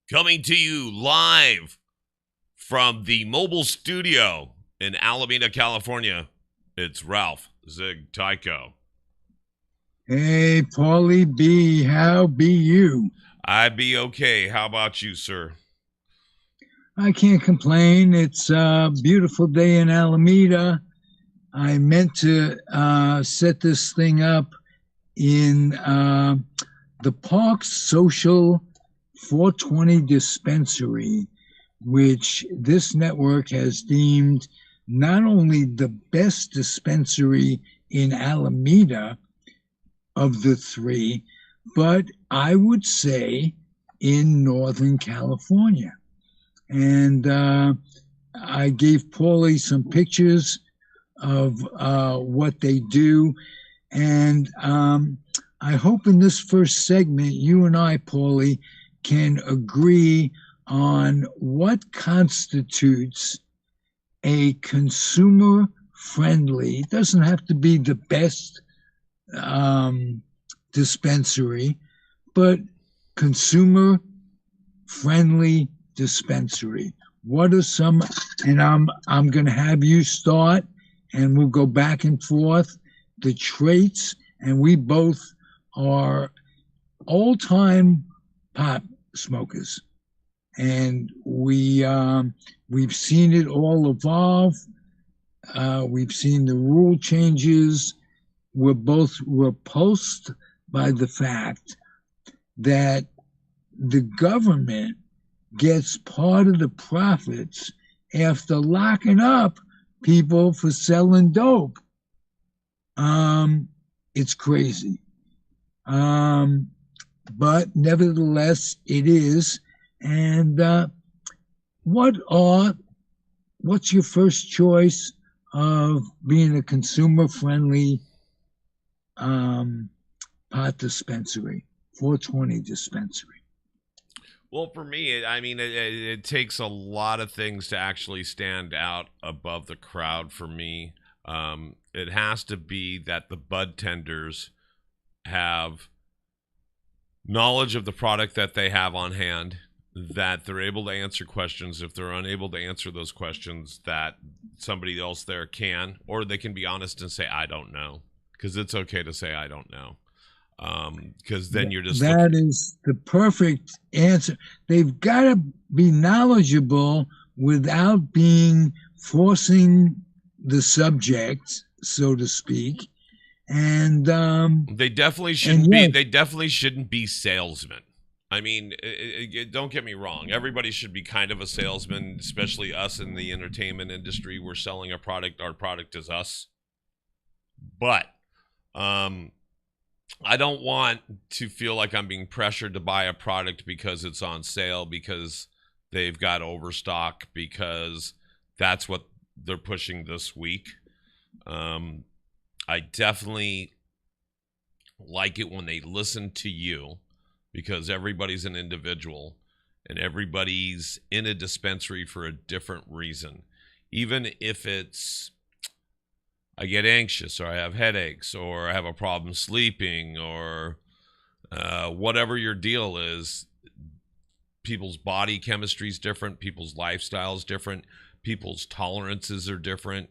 Coming to you live from the mobile studio in Alameda, California. It's Ralph Zig Tycho. Hey, Paulie B, how be you? I be okay. How about you, sir? I can't complain. It's a beautiful day in Alameda. I meant to set this thing up in the Park's Social 420 Dispensary, which this network has deemed not only the best dispensary in Alameda of the three, but I would say in Northern California. And I gave Paulie some pictures of what they do. And I hope in this first segment, you and I, Paulie, can agree on what constitutes a consumer friendly, it doesn't have to be the best dispensary, but consumer friendly dispensary. What are some? And I'm going to have you start, and we'll go back and forth. The traits, and we both are old time pot smokers, and we've seen it all evolve. We've seen the rule changes. We're both repulsed by the fact that the government gets part of the profits after locking up people for selling dope. It's crazy. But nevertheless, it is. And what's your first choice of being a consumer friendly pot dispensary, 420 dispensary? Well, for me, it takes a lot of things to actually stand out above the crowd for me. It has to be that the bud tenders have knowledge of the product that they have on hand, that they're able to answer questions. If they're unable to answer those questions, that somebody else there can, or they can be honest and say, I don't know, because it's okay to say, I don't know. Because then you're just that is the perfect answer. They've got to be knowledgeable without being forcing the subject, so to speak. And they definitely shouldn't be. They definitely shouldn't be salesmen. I mean, don't get me wrong. Everybody should be kind of a salesman, especially us in the entertainment industry. We're selling a product. Our product is us. But I don't want to feel like I'm being pressured to buy a product because it's on sale, because they've got overstock, because that's what they're pushing this week. I definitely like it when they listen to you, because everybody's an individual and everybody's in a dispensary for a different reason. Even if it's I get anxious, or I have headaches, or I have a problem sleeping, or whatever your deal is, people's body chemistry is different, people's lifestyle is different, people's tolerances are different.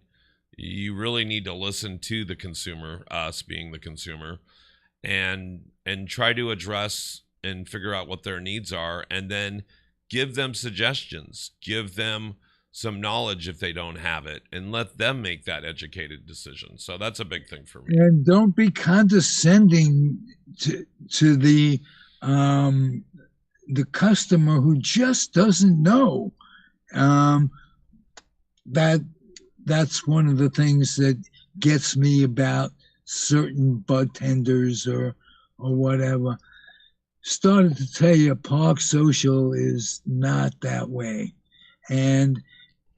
You really need to listen to the consumer, us being the consumer, and try to address and figure out what their needs are, and then give them suggestions, give them some knowledge if they don't have it, and let them make that educated decision. So that's a big thing for me. And don't be condescending to the customer who just doesn't know. That's one of the things that gets me about certain bud tenders or whatever. Started to tell you, Park Social is not that way. And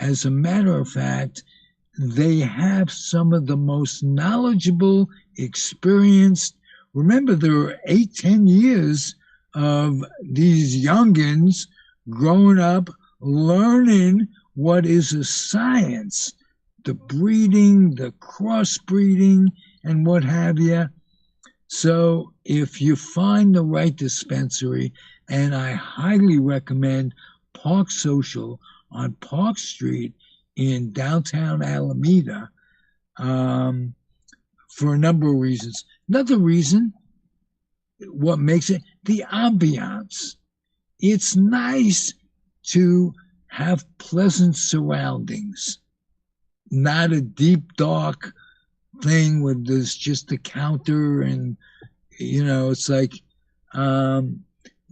as a matter of fact, they have some of the most knowledgeable, experienced. Remember, there were 8-10 years of these youngins growing up, learning what is a science, the breeding, the crossbreeding, and what have you. So if you find the right dispensary, and I highly recommend Park Social on Park Street in downtown Alameda, um, for a number of reasons. Another reason, what makes it the ambiance. It's nice to have pleasant surroundings, not a deep, dark thing where there's just a counter and, it's like um,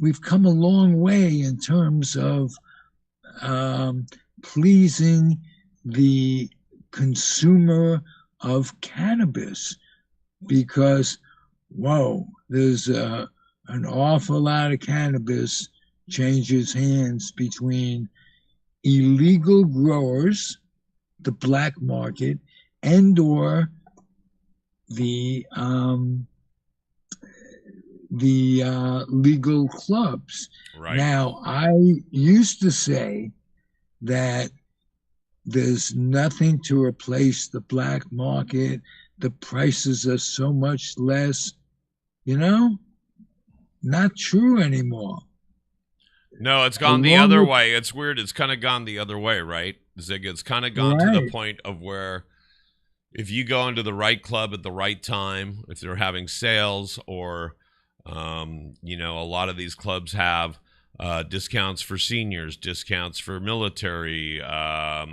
we've come a long way in terms of um, pleasing the consumer of cannabis because, whoa, there's an awful lot of cannabis changes hands between illegal growers, the black market, and or the um, the legal clubs. Right. Now, I used to say that there's nothing to replace the black market. The prices are so much less, you know, not true anymore. No, it's gone the Along other with, way. It's weird. It's kind of gone the other way, right? Zig, it's kind of gone to the right, point of where if you go into the right club at the right time, if they're having sales or, a lot of these clubs have discounts for seniors, discounts for military. A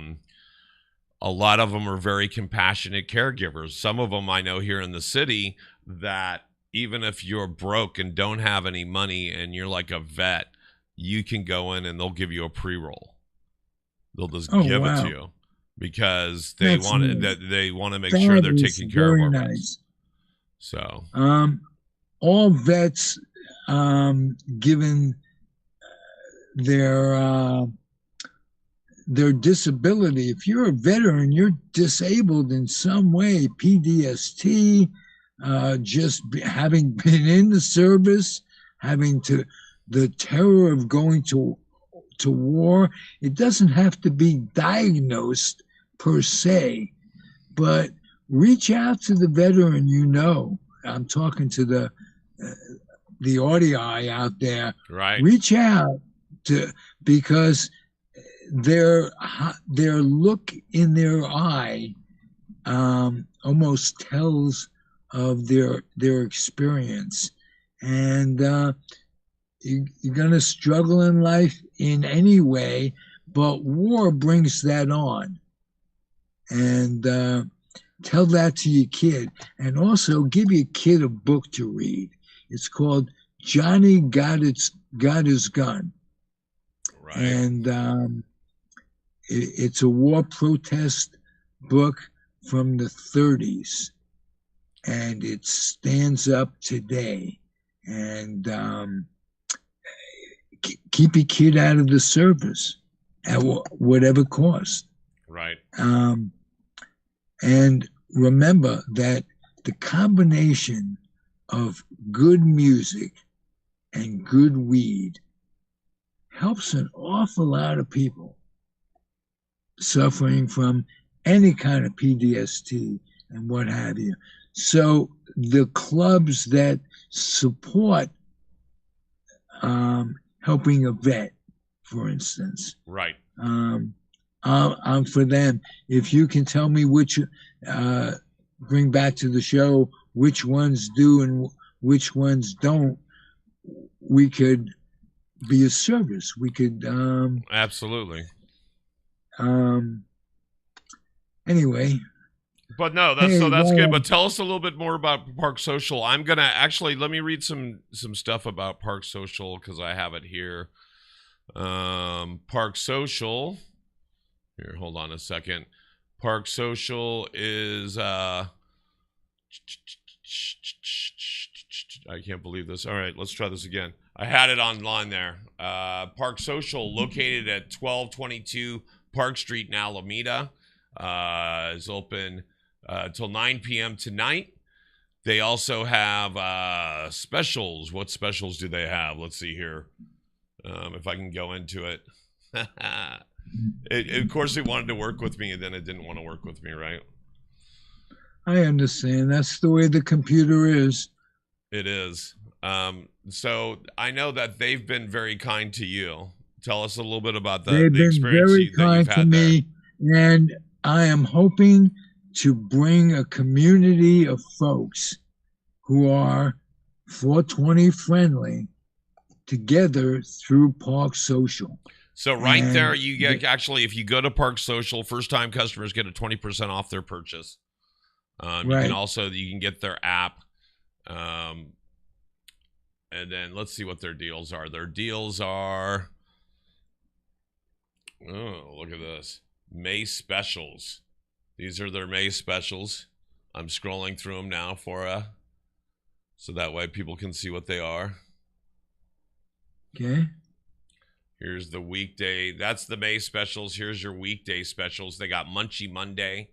lot of them are very compassionate caregivers. Some of them I know here in the city that even if you're broke and don't have any money and you're like a vet, you can go in and they'll give you a pre-roll. They'll just oh give it to wow, you because they that's want neat. that they want to make sure That they're is taking care of very our vets. nice. So, Um, all vets, given their their disability. If you're a veteran, you're disabled in some way, PDST, having been in the service, having to the terror of going to war. It doesn't have to be diagnosed per se, but reach out to the veteran. I'm talking to the audio out there. right. Reach out to because their look in their eye almost tells of their experience, and you're going to struggle in life in any way, but war brings that on, and tell that to your kid, and also give your kid a book to read. It's called Johnny Got His Gun, Right. and it's a war protest book from the 30s, and it stands up today. And keep your kid out of the service at whatever cost. Right. Um, and remember that the combination of good music and good weed helps an awful lot of people suffering from any kind of PTSD and what have you. So the clubs that support helping a vet, for instance, Right. I'm for them. If you can tell me which, bring back to the show which ones do and which ones don't, we could be a service. We could Absolutely. anyway. But no, Hey, that's good. well, But tell us a little bit more about Park Social. I'm gonna actually let me read some stuff about Park Social because I have it here. Park Social. Here, hold on a second. Park Social is I can't believe this. All right, let's try this again. I had it online there. Park Social, located at 1222 Park Street in Alameda, is open till 9 p.m. tonight. They also have specials. What specials do they have? Let's see here. If I can go into it. Of course, it wanted to work with me, and then it didn't want to work with me, right? I understand. That's the way the computer is. It is. So I know that they've been very kind to you. Tell us a little bit about They've the been experience very that you've kind to had there. me, and I am hoping to bring a community of folks who are 420 friendly together through Park Social. So right there, And you get actually, if you go to Park Social, first time customers get a 20% off their purchase. You can right, also get their app. And then let's see what their deals are. Their deals are, oh, look at this. May specials. These are their May specials. I'm scrolling through them now so that way people can see what they are. okay, Here's the weekday. That's the May specials. Here's your weekday specials. They got Munchie Monday,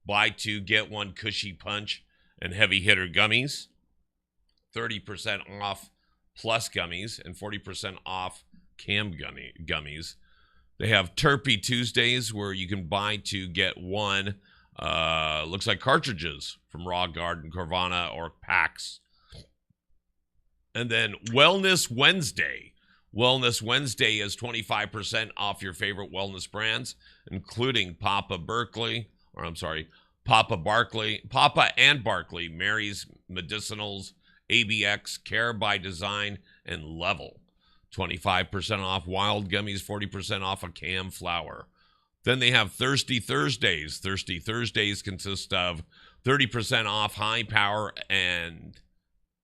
buy two, get one cushy punch, and heavy hitter gummies. 30% off plus gummies and 40% off cam gummies. They have Terpy Tuesdays where you can buy two, get one. Looks like cartridges from Raw Garden, Carvana, or PAX. And then Wellness Wednesday. Wellness Wednesday is 25% off your favorite wellness brands, including Papa and Barkley, Mary's Medicinals, ABX, Care by Design, and Level. 25% off wild gummies, 40% off a cam flower. Then they have Thirsty Thursdays. Thirsty Thursdays consist of 30% off High Power and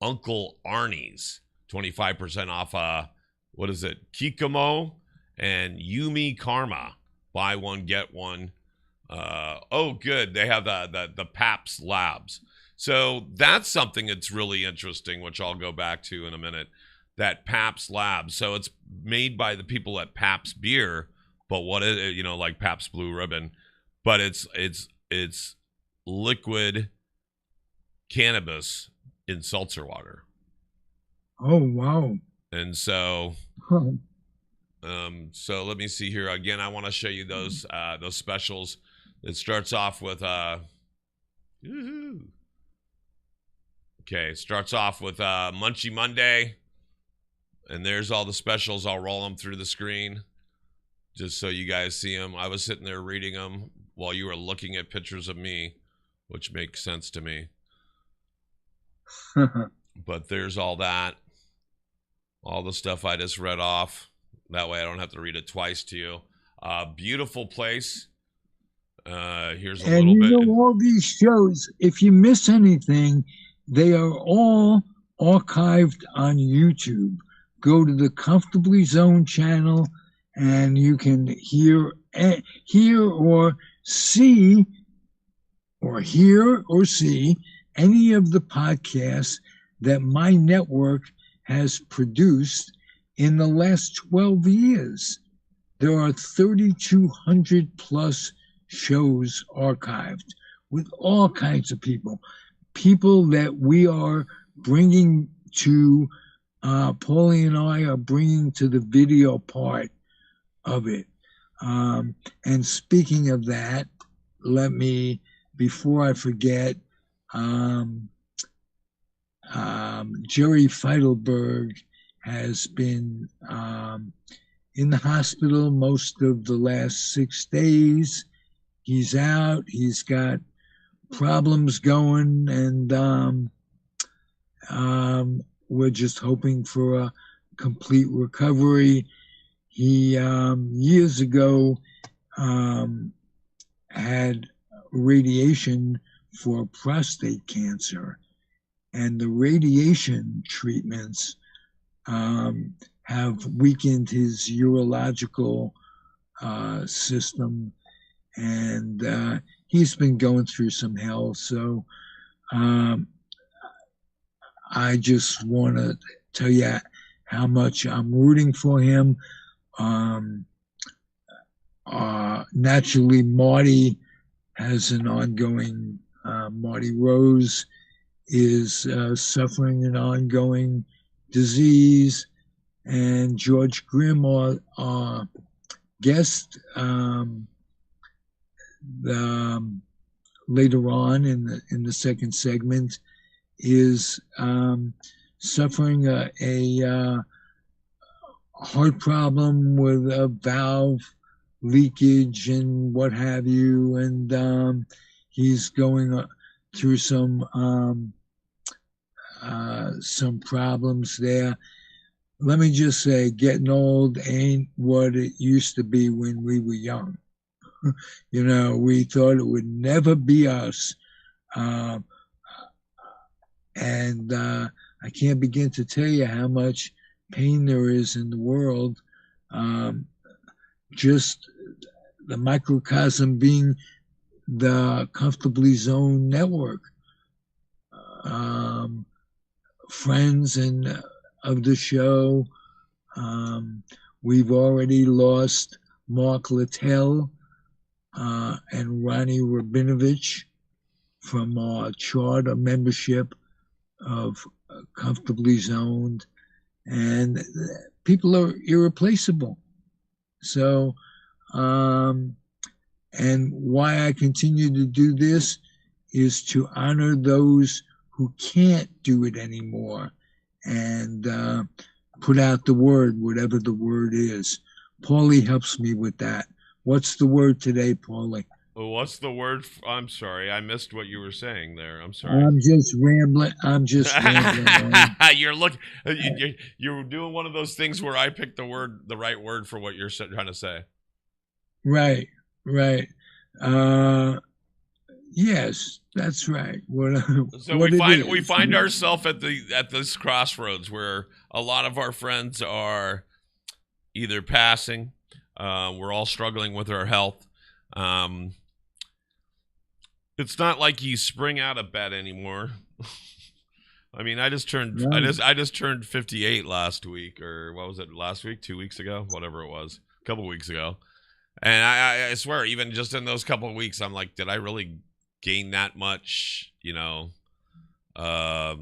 Uncle Arnie's. 25% off Kikomo and Yumi Karma. Buy one, get one. Good. They have the PAPS Labs. So that's something that's really interesting, which I'll go back to in a minute. That PAPS Labs. So it's made by the people at PAPS Beer, but what is it? Like PAPS Blue Ribbon, but it's liquid cannabis in seltzer water. oh wow, And so so let me see here again. I want to show you those specials. It starts off with starts off with Munchie Monday, and there's all the specials. I'll roll them through the screen just so you guys see them. I was sitting there reading them while you were looking at pictures of me, which makes sense to me. But there's all that, all the stuff I just read off. That way I don't have to read it twice to you. Beautiful place. Here's a and little bit. all these shows, if you miss anything, they are all archived on YouTube. Go to the Comfortably Zone channel, and you can hear or see any of the podcasts that my network has produced in the last 12 years. There are 3,200 plus shows archived with all kinds of people that we are bringing to, Paulie and I are bringing to the video part of it. And speaking of that, let me, before I forget, Jerry Feidelberg has been in the hospital most of the last 6 days. He's out. He's got problems going, and we're just hoping for a complete recovery. He years ago had radiation for prostate cancer, and the radiation treatments have weakened his urological system, and he's been going through some hell. So I just want to tell you how much I'm rooting for him. Naturally, Marty has an ongoing, Marty Rose is suffering an ongoing disease, and George Grimm, our guest, later on in the second segment, is suffering a heart problem with a valve leakage and what have you, and he's going through some problems there. Let me just say, getting old ain't what it used to be when we were young. We thought it would never be us. Uh, and I can't begin to tell you how much pain there is in the world. Just the microcosm being the Comfortably Zone network. Friends and of the show. We've already lost Mark Littell and Ronnie Rabinovich from our charter membership of Comfortably Zoned, and people are irreplaceable. So, and why I continue to do this is to honor those who can't do it anymore and put out the word, whatever the word is. Paulie helps me with that. What's the word today, Paulie? What's the word? I'm sorry, I missed what you were saying there. I'm sorry. I'm just rambling. You're doing one of those things where I picked the right word for what you're trying to say. Right. Yes, that's right. So we find ourselves at this crossroads where a lot of our friends are either passing. We're all struggling with our health. It's not like you spring out of bed anymore. I mean, I just turned 58 last week, or what was it, last week, 2 weeks ago, whatever it was, a couple weeks ago. And I swear, even just in those couple of weeks, I'm like, did I really gain that much, or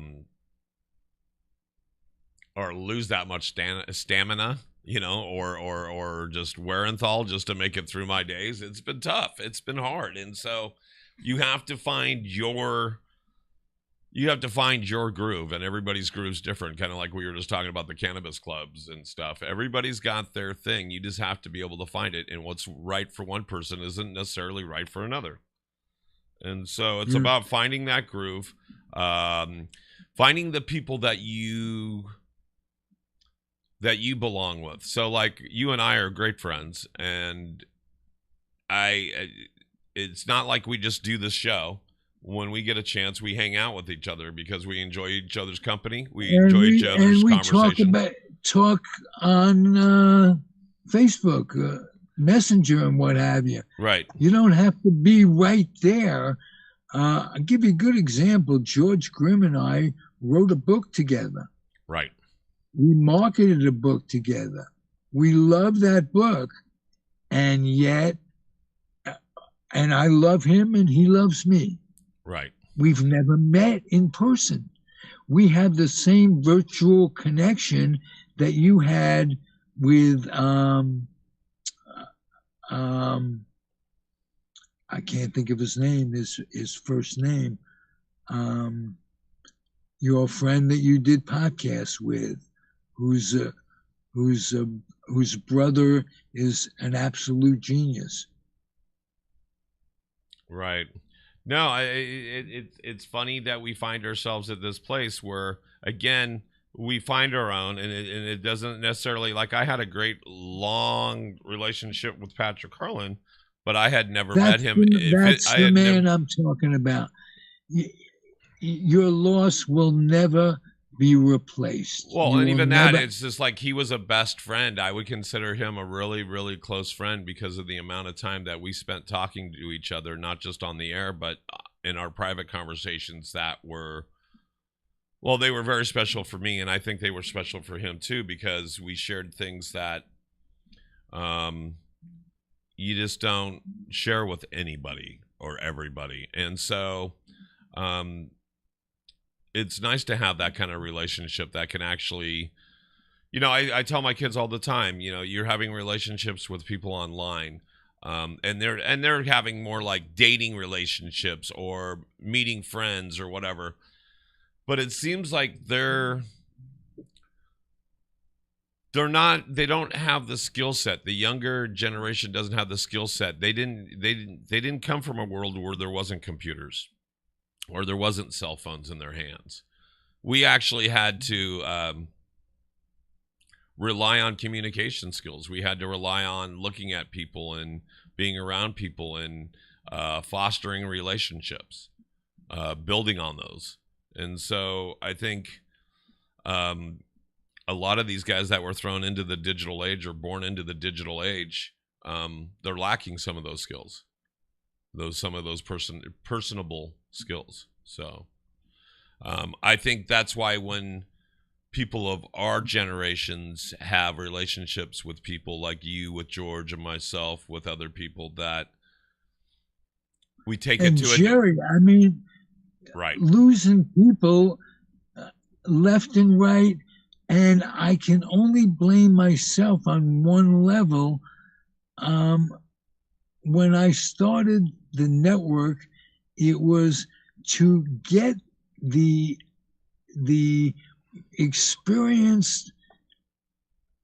lose that much stamina, or just Werenthal just to make it through my days? It's been tough. It's been hard. And so you have to find your groove, and everybody's groove's different, kind of like we were just talking about the cannabis clubs and stuff. Everybody's got their thing. You just have to be able to find it, and what's right for one person isn't necessarily right for another. And so it's about finding that groove, finding the people that you belong with. So like you and I are great friends, and it's not like we just do this show. When we get a chance, we hang out with each other because we enjoy each other's company. We enjoy each other's conversation. Talk on Facebook, Messenger, and what have you. Right. You don't have to be right there. I'll give you a good example. George Grimm and I wrote a book together. Right. We marketed a book together. We love that book, and yet, and I love him and he loves me. Right. We've never met in person. We have the same virtual connection that you had with I can't think of his name, his first name. Your friend that you did podcasts with, whose brother is an absolute genius. Right. No, it's funny that we find ourselves at this place where, again, we find our own, and it doesn't necessarily, like, I had a great long relationship with Patrick Harlan, but I had never met him. That's the man I'm talking about. Your loss will never be replaced. Well, and even that, it's just like he was a best friend. I would consider him a really, really close friend because of the amount of time that we spent talking to each other, not just on the air, but in our private conversations that were, well, they were very special for me, and I think they were special for him too, because we shared things that you just don't share with anybody or everybody. And so it's nice to have that kind of relationship that can actually, I tell my kids all the time, you're having relationships with people online, and they're having more like dating relationships or meeting friends or whatever. but it seems like they don't have the skill set. The younger generation doesn't have the skill set. They didn't come from a world where there wasn't computers or there wasn't cell phones in their hands. We actually had to rely on communication skills. We had to rely on looking at people and being around people and fostering relationships, building on those. And so I think a lot of these guys that were thrown into the digital age or born into the digital age, they're lacking some of those skills, some of those personable skills. So I think that's why when people of our generations have relationships with people like you, with George and myself, with other people, that we take and it to Jerry, I mean, right. losing people left and right. And I can only blame myself on one level. When I started the network, it was to get the experienced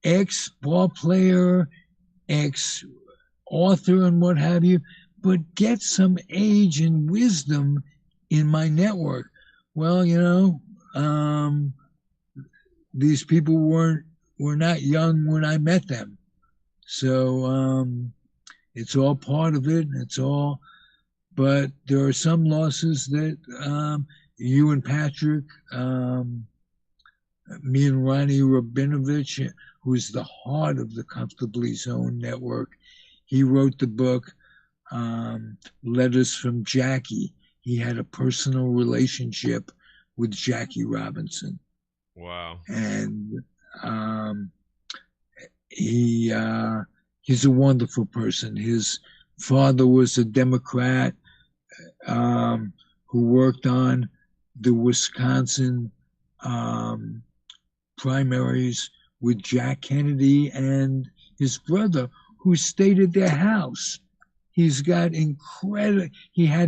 ex ball player, ex author, and what have you, but get some age and wisdom in my network. Well, these people were not young when I met them. So it's all part of it. But there are some losses that you and Patrick, me and Ronnie Rabinovich, who's the heart of the Comfortably Zone Network, he wrote the book, Letters from Jackie. He had a personal relationship with Jackie Robinson. Wow. And he's a wonderful person. His father was a Democrat who worked on the Wisconsin primaries with Jack Kennedy, and his brother, who stayed at their house. He had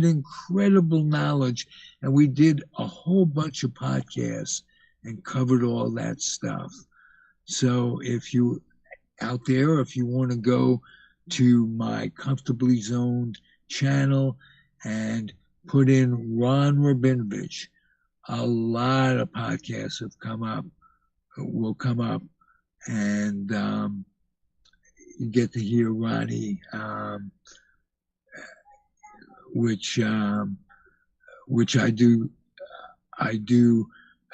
incredible knowledge, and we did a whole bunch of podcasts and covered all that stuff. So if you out there, if you want to go to my Comfortably Zoned channel and put in Ron Rabinovich, a lot of podcasts will come up, and you get to hear Ronnie, which I do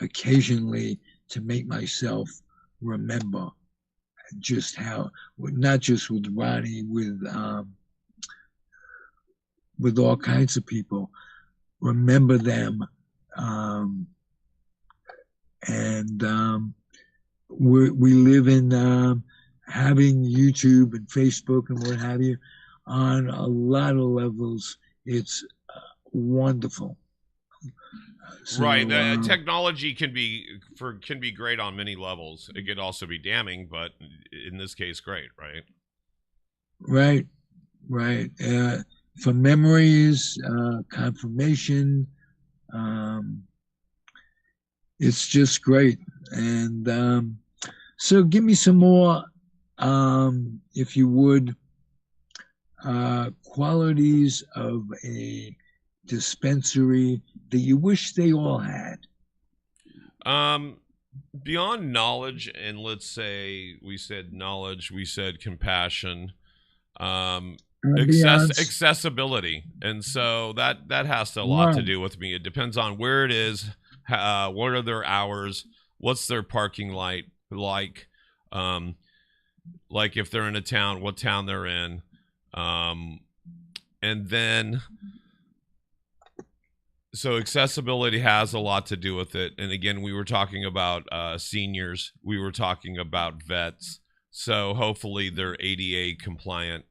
occasionally to make myself remember just how, not just with Ronnie, with all kinds of people, remember them, and we live in having YouTube and Facebook and what have you on a lot of levels. It's wonderful. So, right. Technology can be great on many levels. It could also be damning, but in this case, great, right? Right. For memories, confirmation, it's just great. And so give me some more, if you would, qualities of a dispensary that you wish they all had. Beyond knowledge, and let's say we said knowledge, we said compassion, accessibility, and so that has a lot to do with me. It depends on where it is, what are their hours, what's their parking lot like if they're in a town, what town they're in, and then. So accessibility has a lot to do with it. And again, we were talking about seniors. We were talking about vets. So hopefully they're ADA compliant.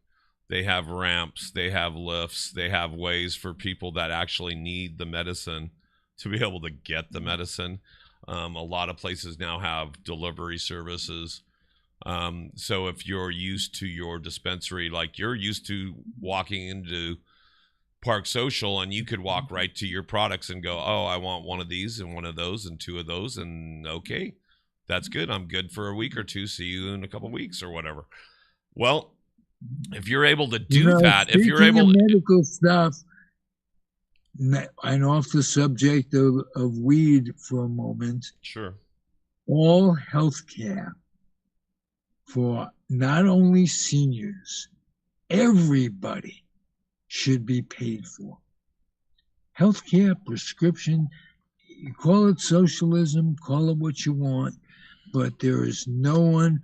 They have ramps. They have lifts. They have ways for people that actually need the medicine to be able to get the medicine. A lot of places now have delivery services. So if you're used to your dispensary, like you're used to walking into Park Social, and you could walk right to your products and go, oh, I want one of these and one of those and two of those, and okay, that's good. I'm good for a week or two. See you in a couple weeks or whatever. Well, if you're able to do that, if you're speaking of able, medical stuff, and off the subject of weed for a moment, sure, all health care for not only seniors, everybody should be paid for. Healthcare, prescription, you call it socialism, call it what you want, but there is no one.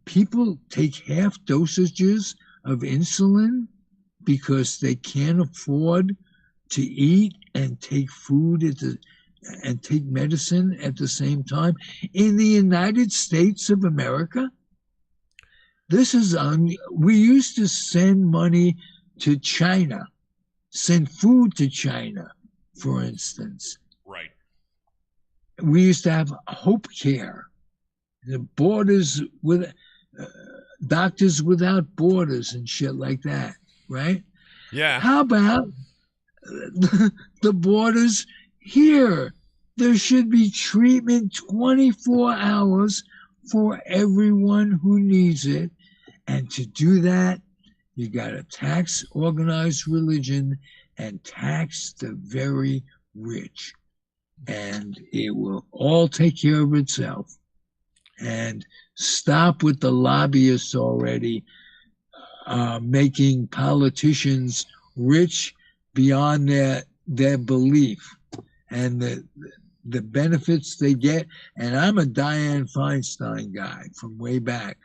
People take half dosages of insulin because they can't afford to eat and take food and take medicine at the same time. In the United States of America, this is we used to send money to China, send food to China, for instance. right. We used to have Hope Care, the borders with Doctors Without Borders and shit like that, right? Yeah. How about the borders here? There should be treatment 24 hours for everyone who needs it. And to do that, you got to tax organized religion and tax the very rich. And it will all take care of itself. And stop with the lobbyists already making politicians rich beyond their belief and the benefits they get. And I'm a Dianne Feinstein guy from way back,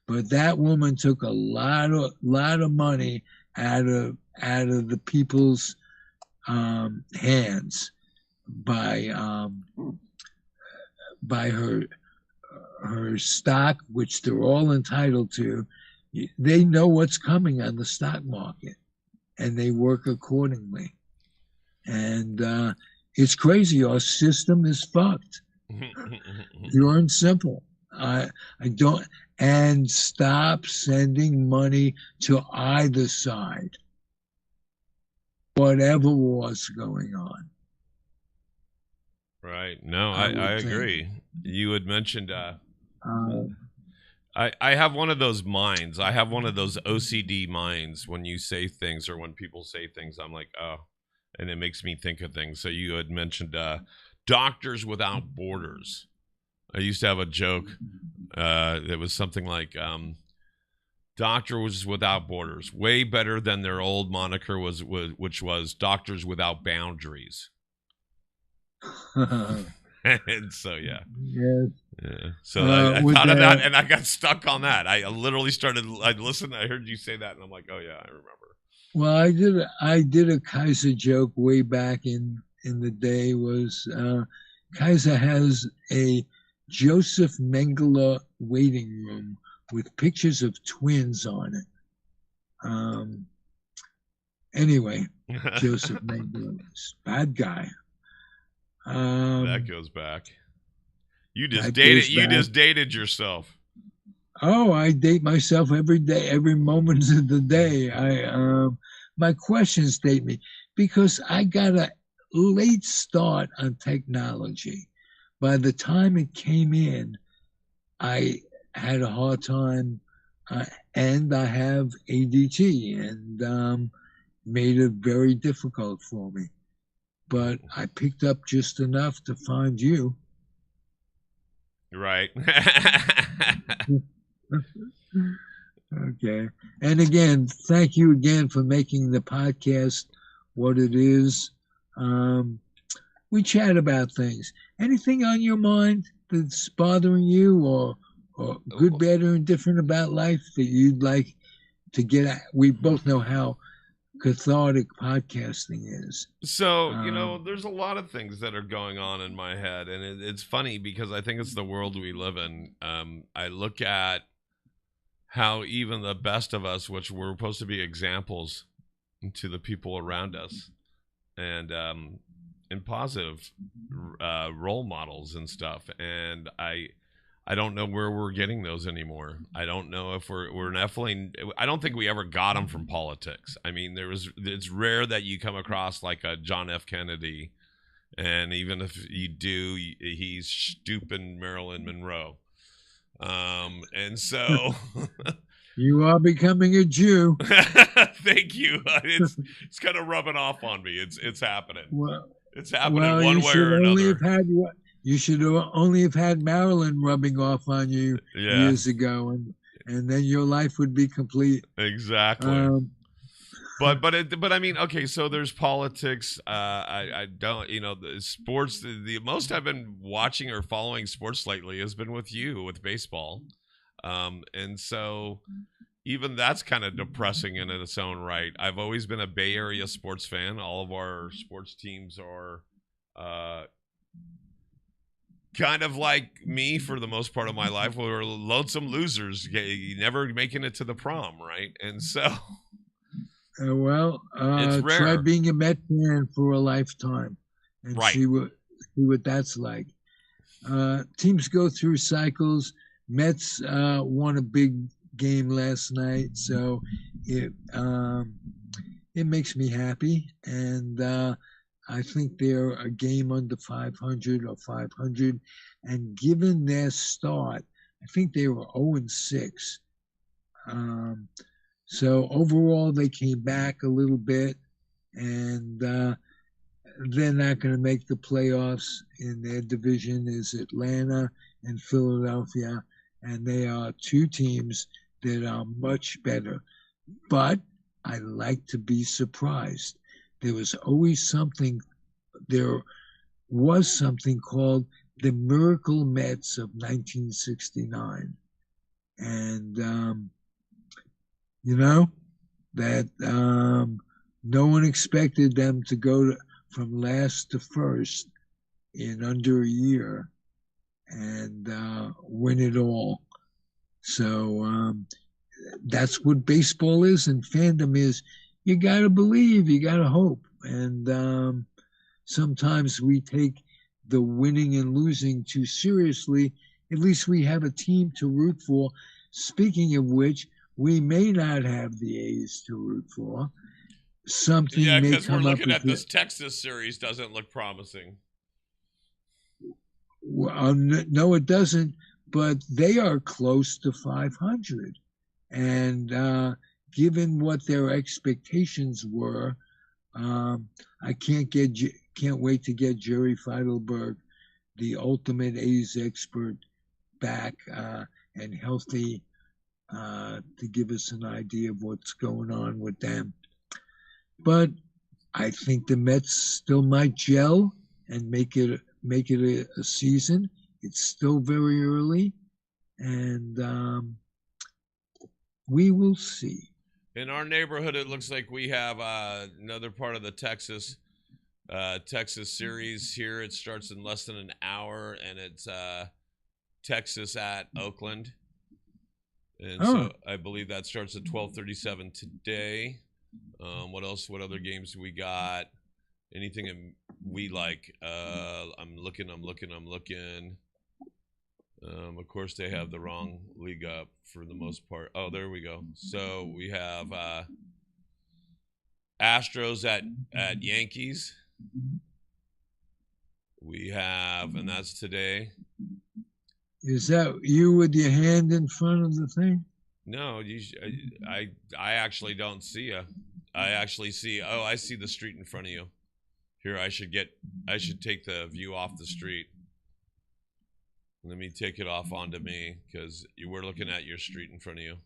but that woman took a lot of money out of the people's hands by her stock, which they're all entitled to. They know what's coming on the stock market, and they work accordingly. And it's crazy. Our system is fucked. Pure and simple. I don't. And stop sending money to either side, whatever war's going on. Right. No, I agree. You had mentioned I have one of those minds. I have one of those OCD minds when you say things or when people say things. I'm like, oh, and it makes me think of things. So you had mentioned Doctors Without Borders. I used to have a joke that was something like Doctors Without Borders, way better than their old moniker was which was Doctors Without Boundaries. And so yeah. So I thought of that, and I got stuck on that. I literally started. I listened. I heard you say that, and I'm like, oh yeah, I remember. Well, I did a Kaiser joke way back in the day. Was Kaiser has a Joseph Mengele waiting room with pictures of twins on it. Anyway, Joseph Mengele, bad guy. That goes back. You just dated. You just dated yourself. Oh, I date myself every day, every moment of the day. My questions date me because I got a late start on technology. By the time it came in, I had a hard time, and I have ADT, and made it very difficult for me. But I picked up just enough to find you. Right. Okay. And again, thank you again for making the podcast what it is. We chat about things. Anything on your mind that's bothering you or good, bad, or indifferent about life that you'd like to get at? We both know how cathartic podcasting is. So, there's a lot of things that are going on in my head, and it's funny because I think it's the world we live in. I look at how even the best of us, which we're supposed to be examples to the people around us, and positive role models and stuff, and I I don't know where we're getting those anymore. I don't know if we're definitely. I don't think we ever got them from politics. I mean, it's rare that you come across like a John F. Kennedy, and even if you do, he's stupid Marilyn Monroe. And so You are becoming a Jew. thank you. It's kind of rubbing off on me. It's happening. Well, It's happening well, one way or another. you should only have had Marilyn rubbing off on you Yeah, years ago, and then your life would be complete. exactly. Um, But I mean, okay, so there's politics. I don't, the sports. The most I've been watching or following sports lately has been with you with baseball, and so even that's kind of depressing in its own right. I've always been a Bay Area sports fan. All of our sports teams are kind of like me for the most part of my life. We were lonesome losers, never making it to the prom, right? And so it's rare, try being a Met fan for a lifetime and right? see what that's like. Teams go through cycles. Mets won a big game last night, so it makes me happy, and I think they're a game under 500 or 500, and given their start, I think they were 0-6. So overall, they came back a little bit, and they're not going to make the playoffs. In their division is Atlanta and Philadelphia, and they are two teams that are much better. But I like to be surprised. There was something called the Miracle Mets of 1969. And, that no one expected them to go from last to first in under a year and win it all. So that's what baseball is, and fandom is. You got to believe, you got to hope. And sometimes we take the winning and losing too seriously. At least we have a team to root for. Speaking of which, we may not have the A's to root for. Something may Because we're come up looking at with this Texas series doesn't look promising. Well, no, it doesn't. But they are close to 500, and given what their expectations were, I can't wait to get Jerry Feidelberg, the ultimate A's expert, back and healthy to give us an idea of what's going on with them. But I think the Mets still might gel and make it a season. It's still very early, and we will see. In our neighborhood, it looks like we have another part of the Texas series here. It starts in less than an hour, and it's Texas at Oakland. And so I believe that starts at 12:37 today. What else? What other games we got? Anything we like? I'm looking. Of course, they have the wrong league up for the most part. Oh, there we go. So we have Astros at Yankees. We have, and that's today. Is that you with your hand in front of the thing? No, I actually don't see you. I actually see. Oh, I see the street in front of you. Here, I should take the view off the street. Let me take it off onto me because we're looking at your street in front of you.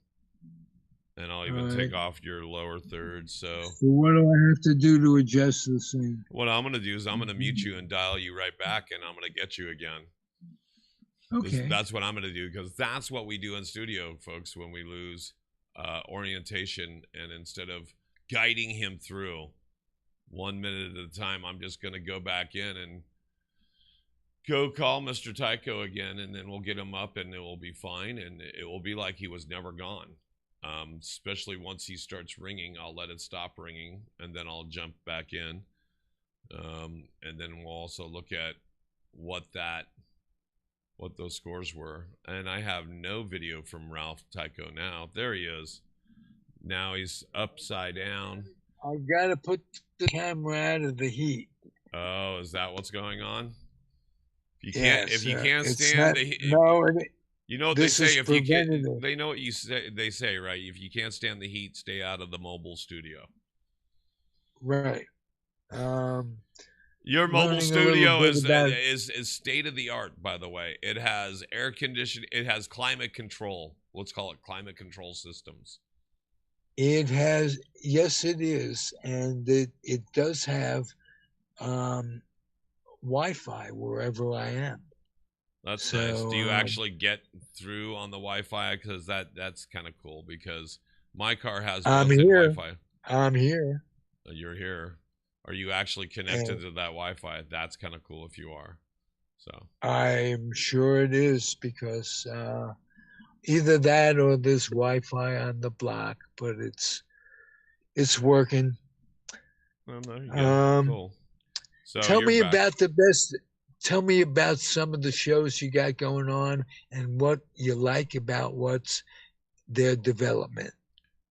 And I'll even take off your lower third. So what do I have to do to adjust this thing? What I'm going to do is I'm going to mute you and dial you right back, and I'm going to get you again. Okay. That's what I'm going to do because that's what we do in studio, folks, when we lose orientation. And instead of guiding him through 1 minute at a time, I'm just going to go back in and go call Mr. Tycho again, and then we'll get him up, and it will be fine, and it will be like he was never gone. Especially once he starts ringing, I'll let it stop ringing, and then I'll jump back in. And then we'll also look at what that what those scores were. And I have no video from Ralph Tycho now. There he is. Now he's upside down. I gotta put the camera out of the heat. Oh, is that what's going on? Yes, if you can't it's stand not. the heat, No, you know what they this is say. If you can't, preventative. they know what you say. They say, right? If you can't stand the heat, stay out of the mobile studio. Right. Um, Your mobile learning a little studio bit about. is state of the art, by the way. It has air conditioning. It has climate control. Let's call it climate control systems. It has, yes, it is, and it does have um, Wi-Fi wherever I am. That's nice. So Do you actually get through on the Wi-Fi? Because that's kind of cool. Because my car has I'm built-in here. Wi-Fi. I'm here. You're here. Are you actually connected And to that Wi-Fi? That's kind of cool if you are. So I'm sure it is because either that or there's Wi-Fi on the block, but it's working. well, there you go. Cool. So Tell you're me back. about the best. Tell me about some of the shows you got going on and what you like about what's their development.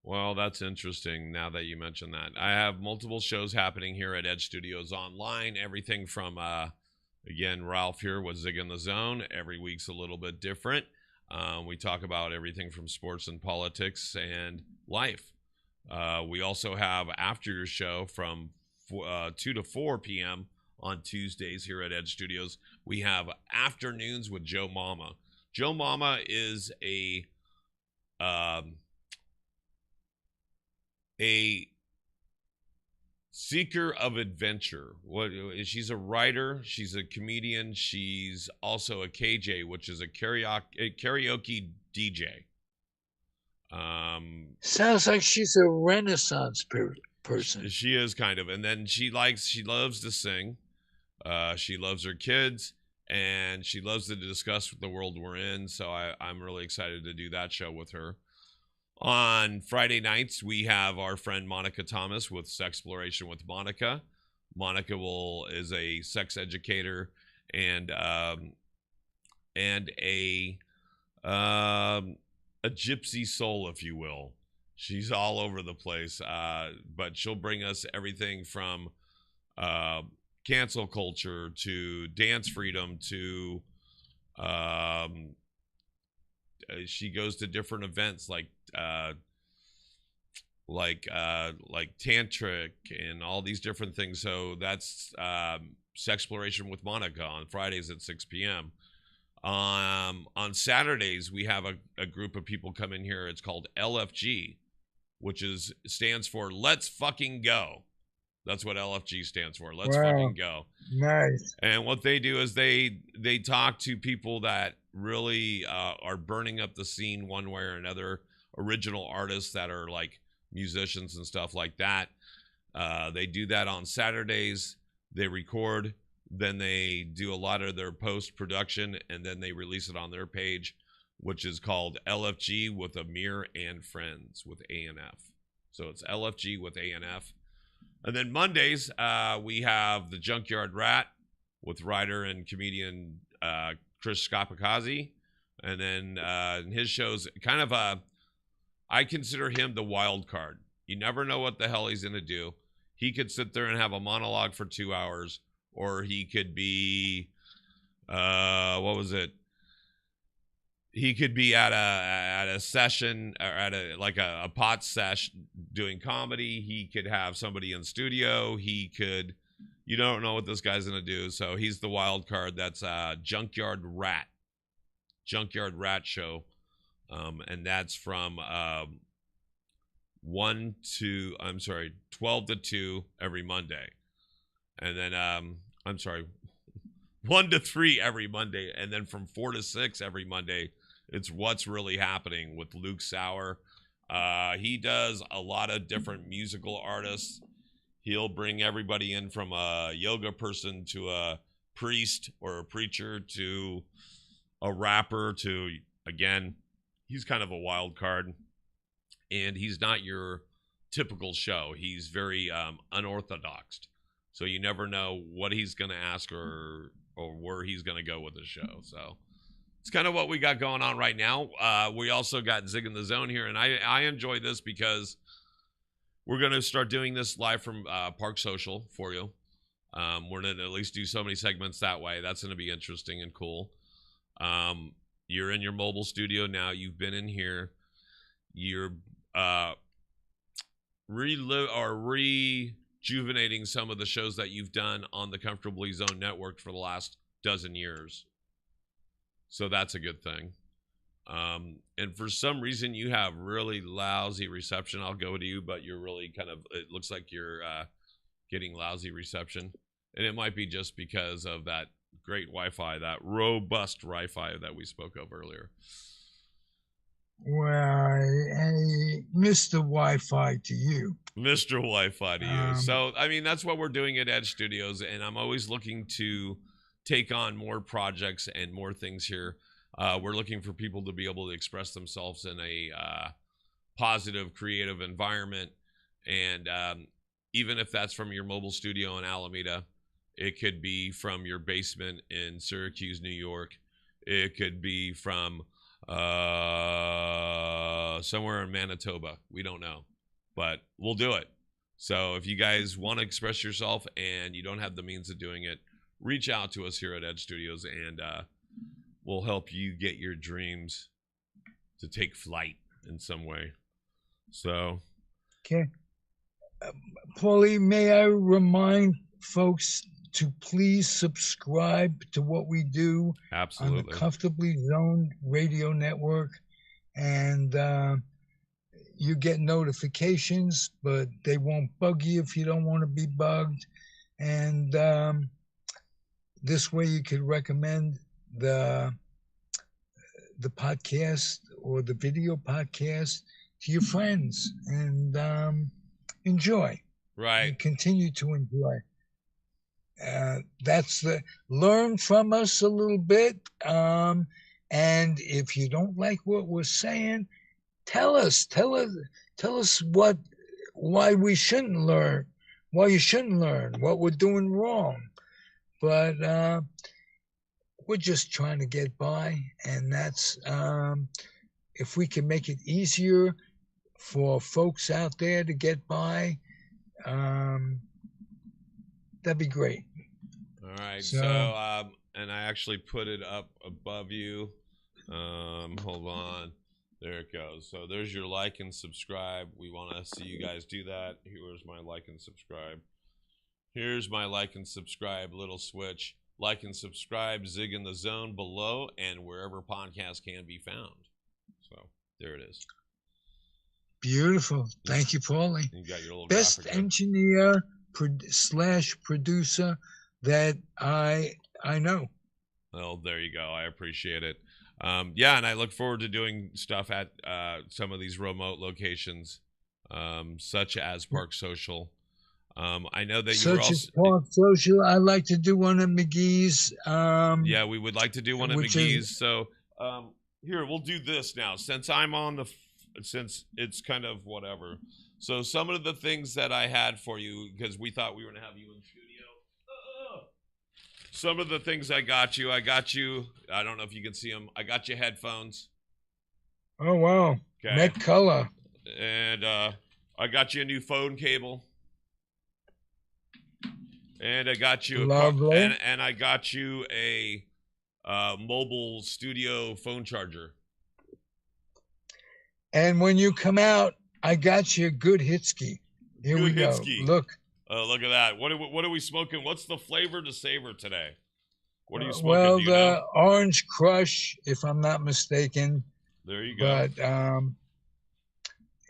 Well, that's interesting now that you mention that. I have multiple shows happening here at Edge Studios Online. Everything from, again, Ralph here with Zig in the Zone. Every week's a little bit different. We talk about everything from sports and politics and life. We also have after your show from 2 to 4 p.m. on Tuesdays here at Edge Studios. We have afternoons with Joe Mama. Joe Mama is a seeker of adventure. She's a writer, she's a comedian, she's also a KJ, which is a karaoke DJ. Sounds like she's a Renaissance person. She is kind of, and then she loves to sing. She loves her kids, and she loves to discuss the world we're in. So I'm really excited to do that show with her. On Friday nights, we have our friend Monica Thomas with Sexploration with Monica. Monica is a sex educator and a gypsy soul, if you will. She's all over the place, but she'll bring us everything from cancel culture to dance freedom to she goes to different events like tantric and all these different things. So that's Sexploration with Monica on Fridays at 6 p.m. On Saturdays, we have a group of people come in here. It's called LFG, which stands for Let's Fucking Go. That's what LFG stands for. Let's fucking go. Nice. And what they do is they talk to people that really are burning up the scene one way or another. Original artists that are like musicians and stuff like that. They do that on Saturdays. They record. Then they do a lot of their post-production, and then they release it on their page, which is called LFG with Amir and Friends with A&F. So it's LFG with A&F. And then Mondays, we have the Junkyard Rat with writer and comedian Chris Scapacazzi. And then his show's kind of I consider him the wild card. You never know what the hell he's going to do. He could sit there and have a monologue for 2 hours, or he could be, what was it? He could be at a session or at a pot sesh doing comedy. He could have somebody in studio. You don't know what this guy's going to do. So he's the wild card. That's Junkyard Rat show. And that's from 12 to 2 every Monday. And then, 1 to 3 every Monday. And then from 4 to 6 every Monday, it's What's Really Happening with Luke Sauer. He does a lot of different musical artists. He'll bring everybody in from a yoga person to a priest or a preacher to a rapper to, again, he's kind of a wild card. And he's not your typical show. He's very unorthodox. So you never know what he's going to ask or where he's going to go with the show. So it's kind of what we got going on right now. We also got Zig in the Zone here, and I enjoy this because we're going to start doing this live from Park Social for you. We're going to at least do so many segments that way. That's going to be interesting and cool. You're in your mobile studio now. You've been in here. You're rejuvenating some of the shows that you've done on the Comfortably Zone Network for the last dozen years. So that's a good thing. And for some reason, you have really lousy reception. I'll go to you, but you're really it looks like you're getting lousy reception. And it might be just because of that great Wi-Fi, that robust Wi-Fi that we spoke of earlier. Well, hey, Mr. Wi-Fi to you. Mr. Wi-Fi to you. So, I mean, that's what we're doing at Edge Studios, and I'm always looking to take on more projects and more things here. We're looking for people to be able to express themselves in a positive, creative environment. And even if that's from your mobile studio in Alameda, it could be from your basement in Syracuse, New York. It could be from somewhere in Manitoba. We don't know, but we'll do it. So if you guys want to express yourself and you don't have the means of doing it, reach out to us here at Edge Studios, and we'll help you get your dreams to take flight in some way. So, okay. Paulie, may I remind folks to please subscribe to what we do absolutely on the Comfortably Zone Radio Network, and you get notifications, but they won't bug you if you don't want to be bugged. And this way you could recommend the podcast or the video podcast to your friends, and enjoy. Right. And continue to enjoy. That's learn from us a little bit. And if you don't like what we're saying, tell us why we shouldn't learn, why you shouldn't learn, what we're doing wrong. But we're just trying to get by, and that's if we can make it easier for folks out there to get by, that'd be great. All right. So and I actually put it up above you. Hold on. There it goes. So there's your like and subscribe. We want to see you guys do that. Here's my like and subscribe. Here's my like and subscribe little switch. Like and subscribe, Zig in the Zone below, and wherever podcasts can be found. So there it is. Beautiful. Thank you, Paulie. You got your little best engineer / producer that I know. Well, there you go. I appreciate it. Yeah, and I look forward to doing stuff at some of these remote locations, such as Park Social. I know that you're also as Park Social. I like to do one at McGee's. Yeah, we would like to do one at McGee's. So here, we'll do this now. Since I'm on since it's kind of whatever. So some of the things that I had for you, because we thought we were going to have you in studio. Some of the things I got you, I don't know if you can see them. I got you headphones. Oh, wow. Okay. Met color. And I got you a new phone cable. And I got you and I got you a mobile studio phone charger. And when you come out, I got you a good hitski. Here we go. Look. Look at that. What are we smoking? What's the flavor to savor today? What are you smoking? Well, the Orange Crush, if I'm not mistaken. There you go. But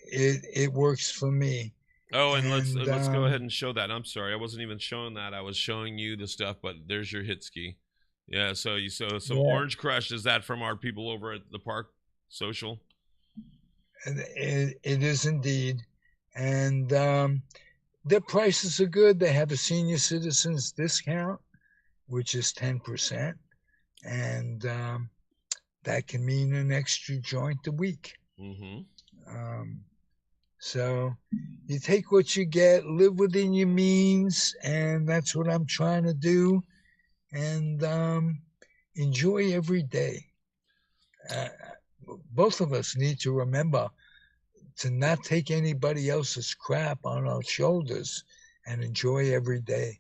it works for me. Oh, and let's go ahead and show that. I'm sorry, I wasn't even showing that. I was showing you the stuff, but there's your hitski. Yeah, so some Orange Crush. Is that from our people over at the Park Social? It is indeed, and their prices are good. They have a senior citizens discount, which is 10%, and that can mean an extra joint a week. Mm-hmm. So you take what you get, live within your means, and that's what I'm trying to do, and enjoy every day. uh, both of us need to remember to not take anybody else's crap on our shoulders and enjoy every day.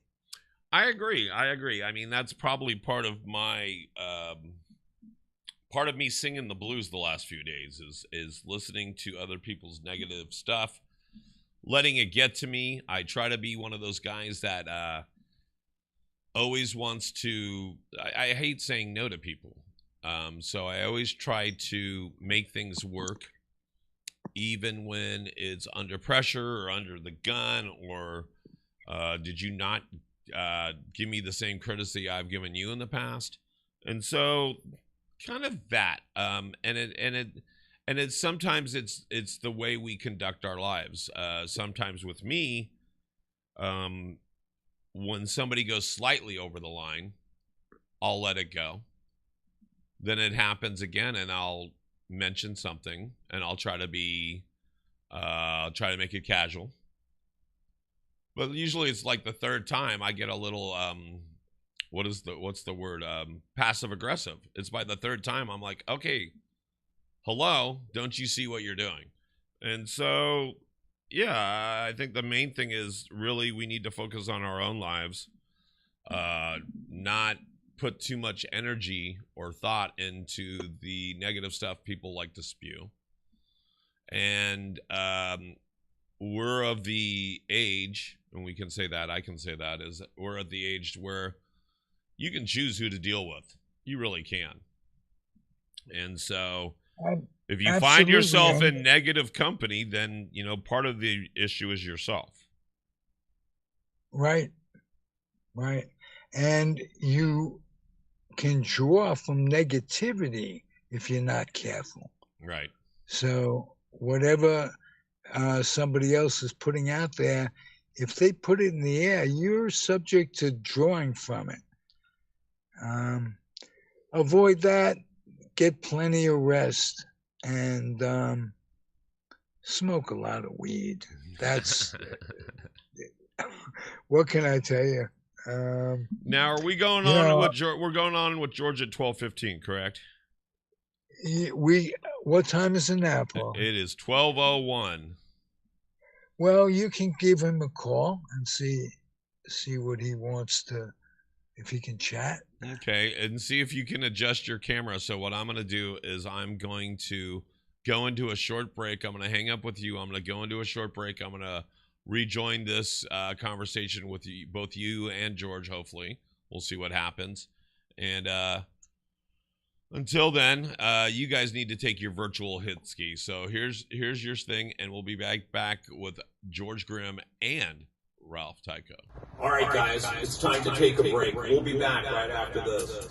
I agree. I mean, that's probably part of my part of me singing the blues the last few days is listening to other people's negative stuff, letting it get to me. I try to be one of those guys that always wants to. I hate saying no to people, so I always try to make things work, even when it's under pressure or under the gun, or did you not give me the same courtesy I've given you in the past? And so kind of that, and it's sometimes it's the way we conduct our lives. Sometimes with me, when somebody goes slightly over the line, I'll let it go. Then it happens again, and I'll mention something, and I'll try to make it casual. But usually it's like the third time I get a little what's the word? Passive aggressive. It's by the third time I'm like, okay, hello, don't you see what you're doing? And so, yeah, I think the main thing is really we need to focus on our own lives, not put too much energy or thought into the negative stuff people like to spew. And we're of the age, and we can say that, I can say that, is we're at the age where you can choose who to deal with. You really can. And so if you find yourself in negative company, then, part of the issue is yourself. Right. And you can draw from negativity if you're not careful. Right. So whatever somebody else is putting out there, if they put it in the air, you're subject to drawing from it. Avoid that, get plenty of rest, and smoke a lot of weed. That's what can I tell you? Now, are we going on with we're going on with George at 12:15, correct? What time is it now, Paul? It is 12:01. Well, you can give him a call and see what he wants to, if he can chat. Okay, and see if you can adjust your camera. So what I'm going to do is I'm going to go into a short break. I'm going to hang up with you. I'm going to go into a short break. I'm going to rejoin this conversation with you, both you and George, hopefully. We'll see what happens. And until then, you guys need to take your virtual hit ski. So here's your thing, and we'll be back with George Grimm and Ralph Tycho. All right, guys, it's time to take a break. We'll be back right after this.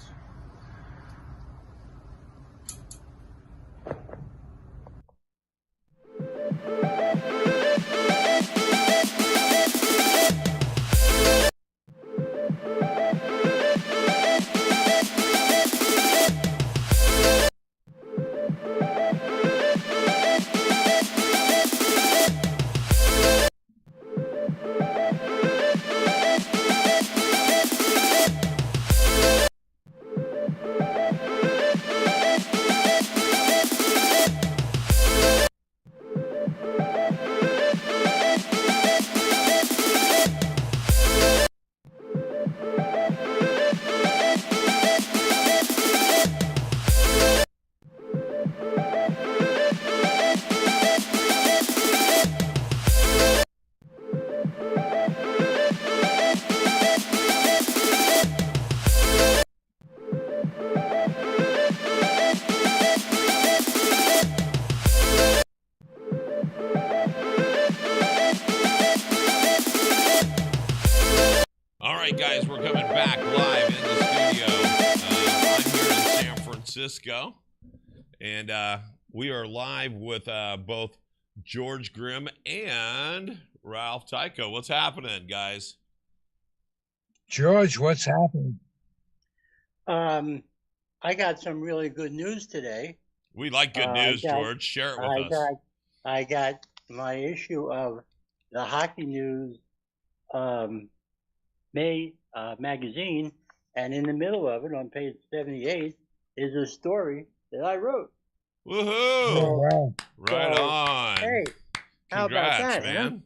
Guys, we're coming back live in the studio. I'm here in San Francisco, and we are live with both George Grimm and Ralph Tycho. What's happening, guys? George, what's happening? I got some really good news today. We like good news, George. Share it with us. I got my issue of the Hockey News May magazine, and in the middle of it, on page 78, is a story that I wrote. Woohoo! Oh, wow. Right So, on. hey, how about Congrats, that, huh? man.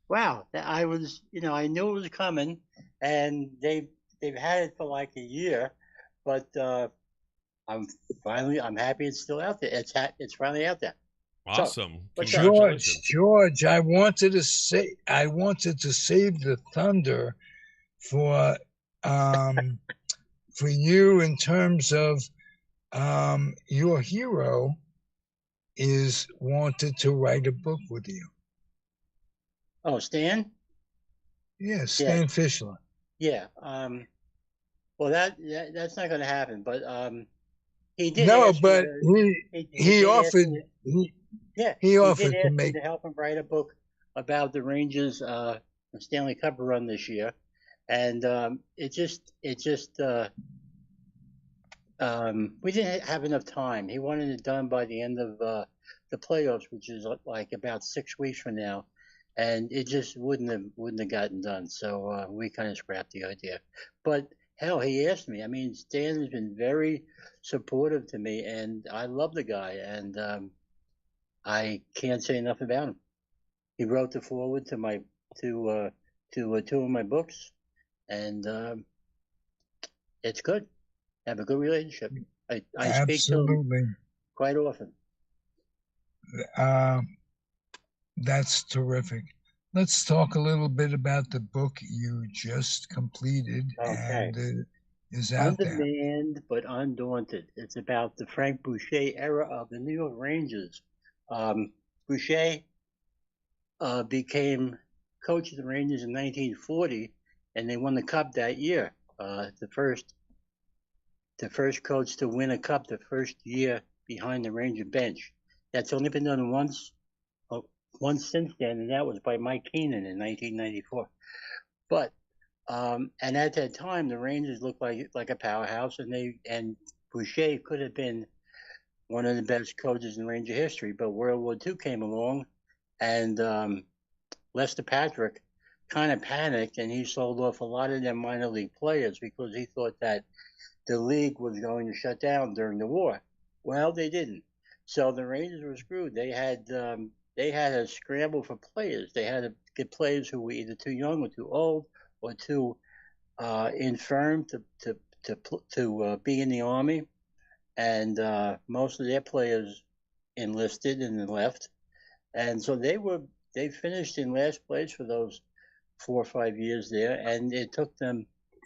Wow, I was, I knew it was coming, and they've had it for like a year, but I'm happy it's still out there. It's finally out there. So, Awesome. what's up? Congratulations. George, I wanted to save the thunder for for you in terms of your hero is wanted to write a book with you. Oh, Stan? Yeah, Stan Fischler. Yeah. Well, that's not going to happen, but he did No, ask but me he did ask offered me he he offered did to ask me make. to help him write a book about the Rangers Stanley Cup run this year, and we didn't have enough time. He wanted it done by the end of the playoffs, which is like about 6 weeks from now, and it just wouldn't have gotten done. So we kind of scrapped the idea. But hell, he asked me. I mean, Stan has been very supportive to me, and I love the guy, and I can't say enough about him. He wrote the foreword to my to two of my books, and it's good. Have a good relationship. I speak to him Absolutely. quite often. That's terrific. Let's talk a little bit about the book you just completed Okay. and is out there. Undermanned but undaunted. It's about the Frank Boucher era of the New York Rangers. Boucher became coach of the Rangers in 1940, and they won the cup that year. The first coach to win a cup the first year behind the Ranger bench. That's only been done once since then, and that was by Mike Keenan in 1994. But and at that time, the Rangers looked like a powerhouse, and Boucher could have been one of the best coaches in Ranger history. But World War II came along, and Lester Patrick kind of panicked, and he sold off a lot of their minor league players because he thought that the league was going to shut down during the war. Well, they didn't. So the Rangers were screwed. They had to scramble for players. They had to get players who were either too young or too old or too infirm to be in the army. And most of their players enlisted and left. And so they finished in last place for those 4 or 5 years there, and it took them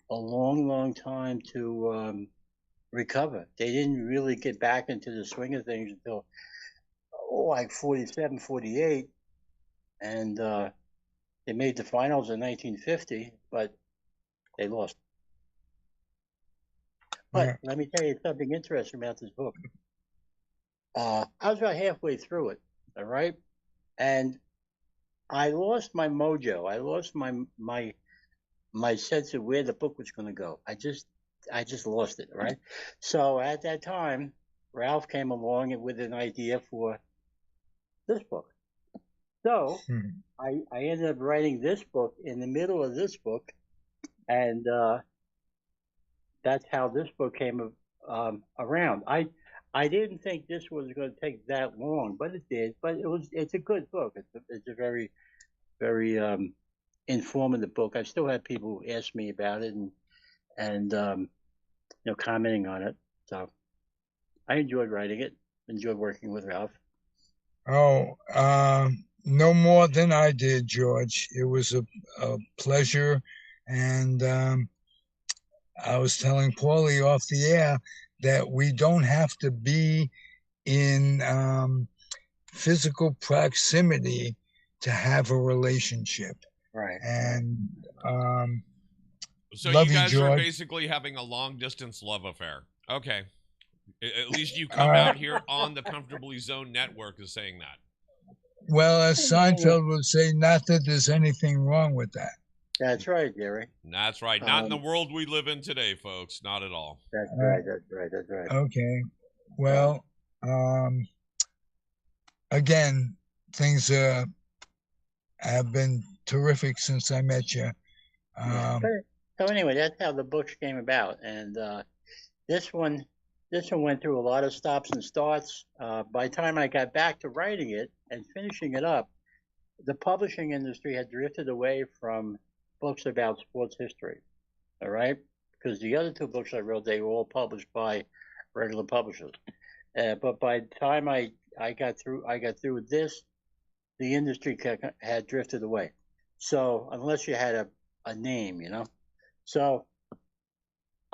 a long, long time to recover. They didn't really get back into the swing of things until like 47, 48, and they made the finals in 1950, but they lost. But let me tell you something interesting about this book. I was about halfway through it, all right, and I lost my mojo. I lost my sense of where the book was going to go. I just lost it, right? So at that time, Ralph came along with an idea for this book. So I ended up writing this book in the middle of this book, and that's how this book came around. I didn't think this was going to take that long, but it did. But it's a good book. It's a very, very informative book. I still have people who ask me about it and commenting on it. So I enjoyed writing it. Enjoyed working with Ralph. Oh, no more than I did, George. It was a pleasure, and I was telling Paulie off the air that we don't have to be in physical proximity to have a relationship. Right. And So love you guys George. are basically having a long distance love affair. Okay. At least you come out here on the Comfortably Zone Network is saying that. Well, as Seinfeld would say, not that there's anything wrong with that. That's right, Gary. That's right. Not in the world we live in today, folks. Not at all. That's right. That's right. That's right. Okay. Well, again, things have been terrific since I met you. So anyway, that's how the books came about, and this one this one went through a lot of stops and starts. By the time I got back to writing it and finishing it up, the publishing industry had drifted away from books about sports history. All right, because the other two books I wrote, they were all published by regular publishers. But by the time I got through with this, the industry had drifted away. So unless you had a name, so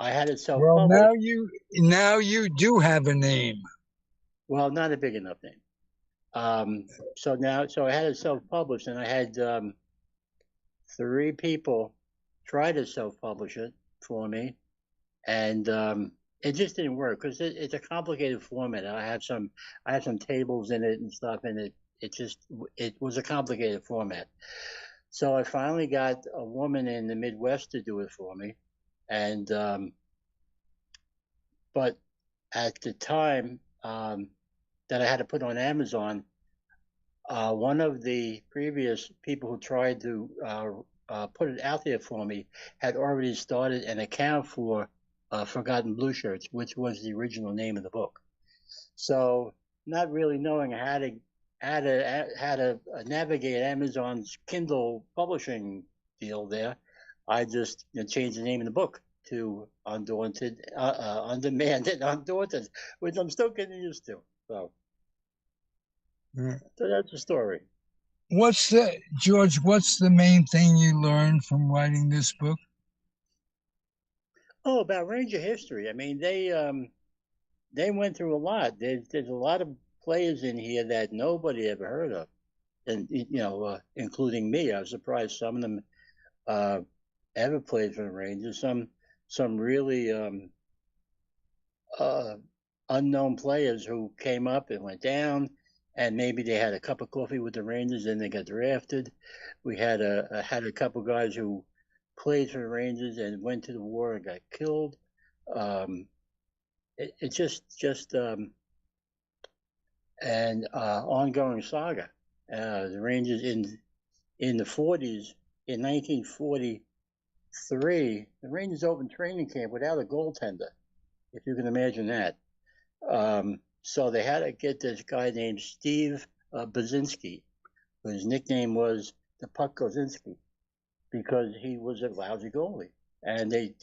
I had it Well, self-published. now you do have a name. Well, not a big enough name. So I had it self-published, and I had 3 people try to self-publish it for me, and it just didn't work because it's a complicated format. I have some tables in it and stuff, and it was a complicated format. So I finally got a woman in the Midwest to do it for me, and but at the time that I had to put on Amazon, one of the previous people who tried to put it out there for me had already started an account for Forgotten Blue Shirts, which was the original name of the book. So, not really knowing how to navigate Amazon's Kindle publishing deal there, I just changed the name of the book to Undemanded, Undaunted, which I'm still getting used to. So that's the story. George, what's the main thing you learned from writing this book? Oh, about Ranger history. I mean, they went through a lot. There's a lot of players in here that nobody ever heard of, and including me. I was surprised some of them ever played for the Rangers. Some really unknown players who came up and went down, and maybe they had a cup of coffee with the Rangers and they got drafted. We had a couple guys who played for the Rangers and went to the war and got killed. It's just an ongoing saga. The Rangers in the 40s, in 1943, the Rangers opened training camp without a goaltender, if you can imagine that. So they had to get this guy named Steve Baczynski, whose nickname was the Puck Kozinski, because he was a lousy goalie. And they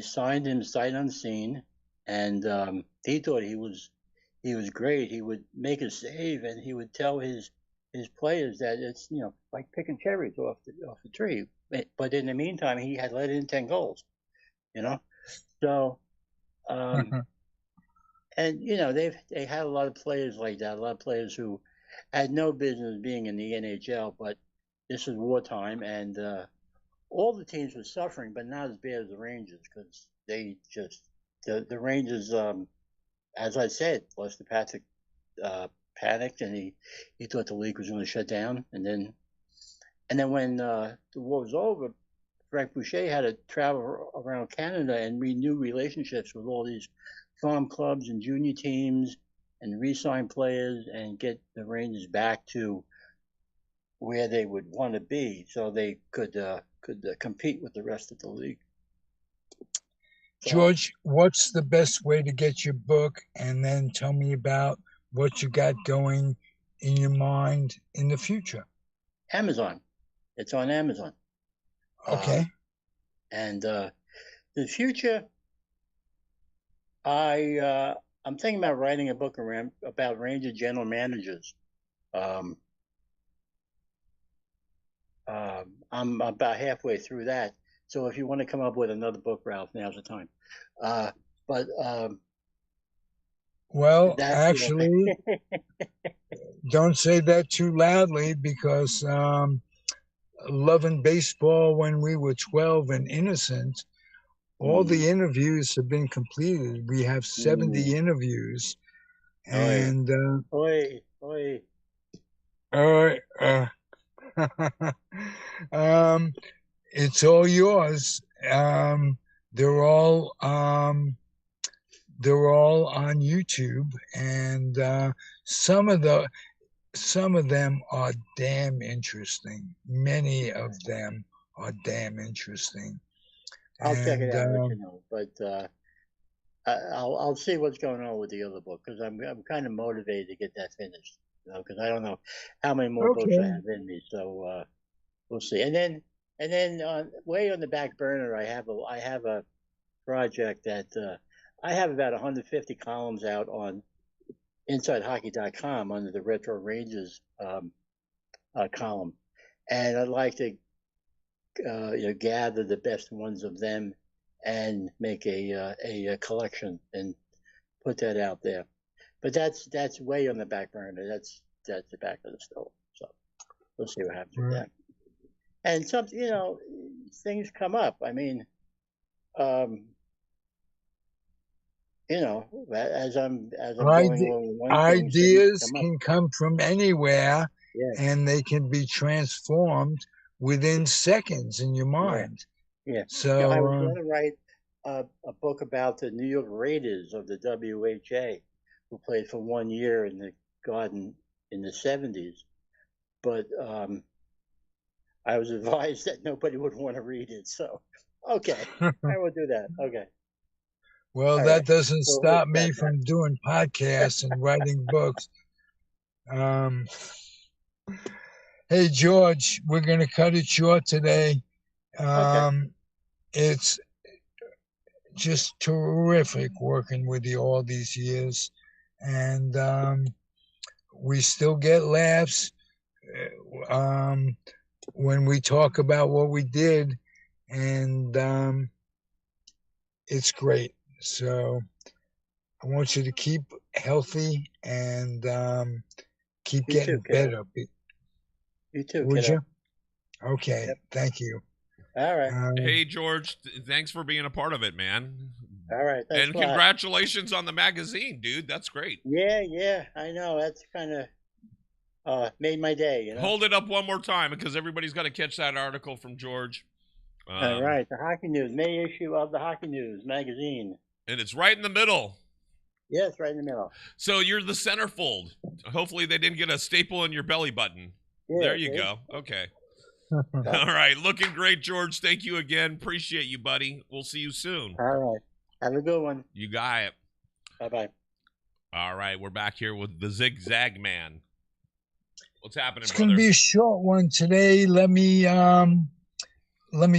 signed him sight unseen, and he thought he was great. He would make a save, and he would tell his players that it's like picking cherries off the tree. But in the meantime, he had let in 10 goals. So and they had a lot of players like that. A lot of players who had no business being in the NHL, but this is wartime, and all the teams were suffering, but not as bad as the Rangers, because they just the Rangers, as I said, Lester Patrick panicked, and he thought the league was going to shut down, and then when the war was over, Frank Boucher had to travel around Canada and renew relationships with all these farm clubs and junior teams and re-sign players and get the Rangers back to where they would want to be, so they could compete with the rest of the league. George, what's the best way to get your book? And then tell me about what you got going in your mind in the future. Amazon. It's on Amazon. Okay. And the future, I'm thinking about writing a book about Ranger general managers. I'm about halfway through that. So if you want to come up with another book, Ralph, now's the time. Well, actually, don't say that too loudly, because loving baseball when we were 12 and innocent, all the interviews have been completed. We have 70 interviews. And it's all yours. They're all on YouTube, and some of them are damn interesting. Many of them are damn interesting. I'll check it out, but I'll see what's going on with the other book because I'm kind of motivated to get that finished. Because I don't know how many more books I Okay. have in me. So we'll see. And then way on the back burner, I have a project that I have about 150 columns out on InsideHockey.com under the Retro Rangers column, and I'd like to gather the best ones of them and make a collection and put that out there. But that's way on the back burner. That's the back of the stove. So we'll see what happens with that. And some, things come up. I mean, as I'm going along with one thing, Ideas come up. can come from anywhere, Yeah, and they can be transformed within seconds in your mind. yeah. So I was going to write a book about the New York Raiders of the WHA, who played for 1 year in the Garden in the 70s. But I was advised that nobody would want to read it. So, okay, I will do that. Okay. well, All that right. doesn't We'll stop me accept that. from doing podcasts and writing books. Hey, George, we're going to cut it short today. It's just terrific working with you all these years. And we still get laughs when we talk about what we did. And it's great. So I want you to keep healthy and keep You getting too, kiddo. better. You too, Would kiddo. you? Okay. Yep. Thank you. All right. Hey, George, thanks for being a part of it, man. All right. Thanks And a lot. congratulations on the magazine, dude. That's great. Yeah. I know. That's kind of made my day. Hold it up one more time because everybody's got to catch that article from George. All right. The Hockey News, May issue of the Hockey News magazine. And it's right in the middle. Yes, right in the middle. So you're the centerfold. Hopefully they didn't get a staple in your belly button. Yeah, there you go. Okay. All right. Looking great, George. Thank you again. Appreciate you, buddy. We'll see you soon. All right. Have a good one. You got it. Bye-bye. All right. We're back here with the Zigzag Man. What's happening, It's brother? going to be a short one today. Let me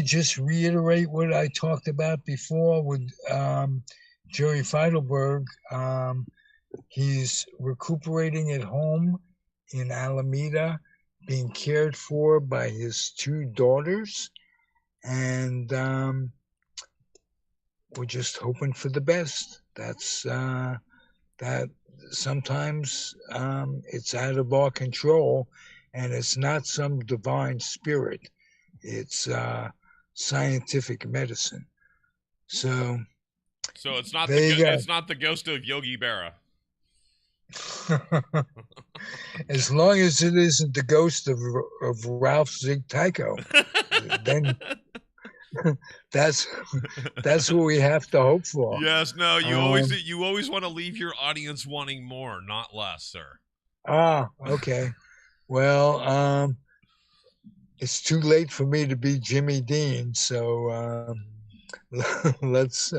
just reiterate what I talked about before with Jerry Feidelberg. He's recuperating at home in Alameda, being cared for by his 2 daughters, and we're just hoping for the best. That's that sometimes it's out of our control, and it's not some divine spirit. It's scientific medicine. So it's not it's not the ghost of Yogi Berra. As long as it isn't the ghost of Ralph Zig Tycho, then that's what we have to hope for. Yes, no, you always want to leave your audience wanting more, not less, sir. Okay. Well, it's too late for me to be Jimmy Dean, so let's.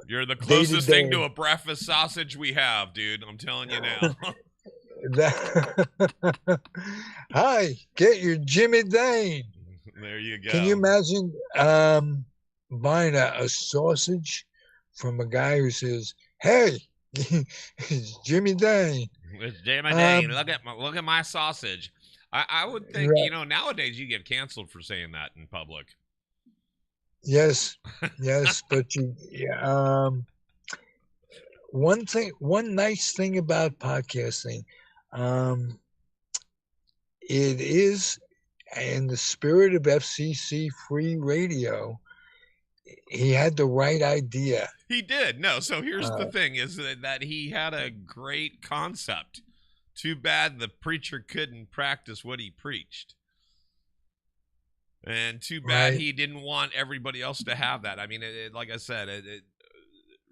You're the closest thing to a breakfast sausage we have, dude. I'm telling you now. Hi, get your Jimmy Dean. There you go. Can you imagine buying a sausage from a guy who says, "Hey, it's Jimmy Dean. It's Jimmy Dean. Look at my sausage." I would think, right. Nowadays you get canceled for saying that in public. Yes, but one nice thing about podcasting, it is in the spirit of FCC free radio. He had the right idea. He did. No, so here's the thing: is that he had a great concept. Too bad the preacher couldn't practice what he preached. And too bad he didn't want everybody else to have that. I mean, like I said,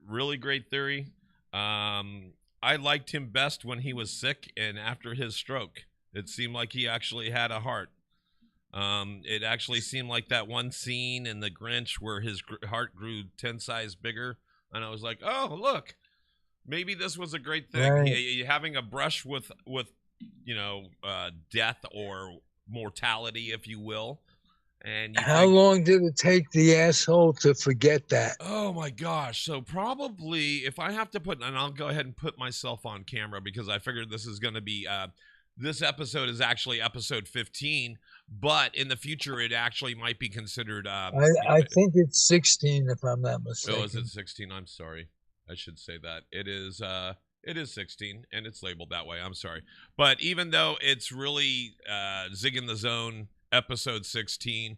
really great theory. I liked him best when he was sick and after his stroke. It seemed like he actually had a heart. It actually seemed like that one scene in The Grinch where his heart grew 10 sizes bigger. And I was like, oh, look, maybe this was a great thing. Right. You having a brush with death or mortality, if you will. And you How think, long did it take the asshole to forget that? oh my gosh. So probably if I have to put, and I'll go ahead and put myself on camera because I figured this is going to be, this episode is actually episode 15, but in the future, it actually might be considered. I think it's 16, if I'm not mistaken. Oh, is it 16? I'm sorry. I should say that. It is 16, and it's labeled that way. I'm sorry. But even though it's really Zig in the Zone episode 16,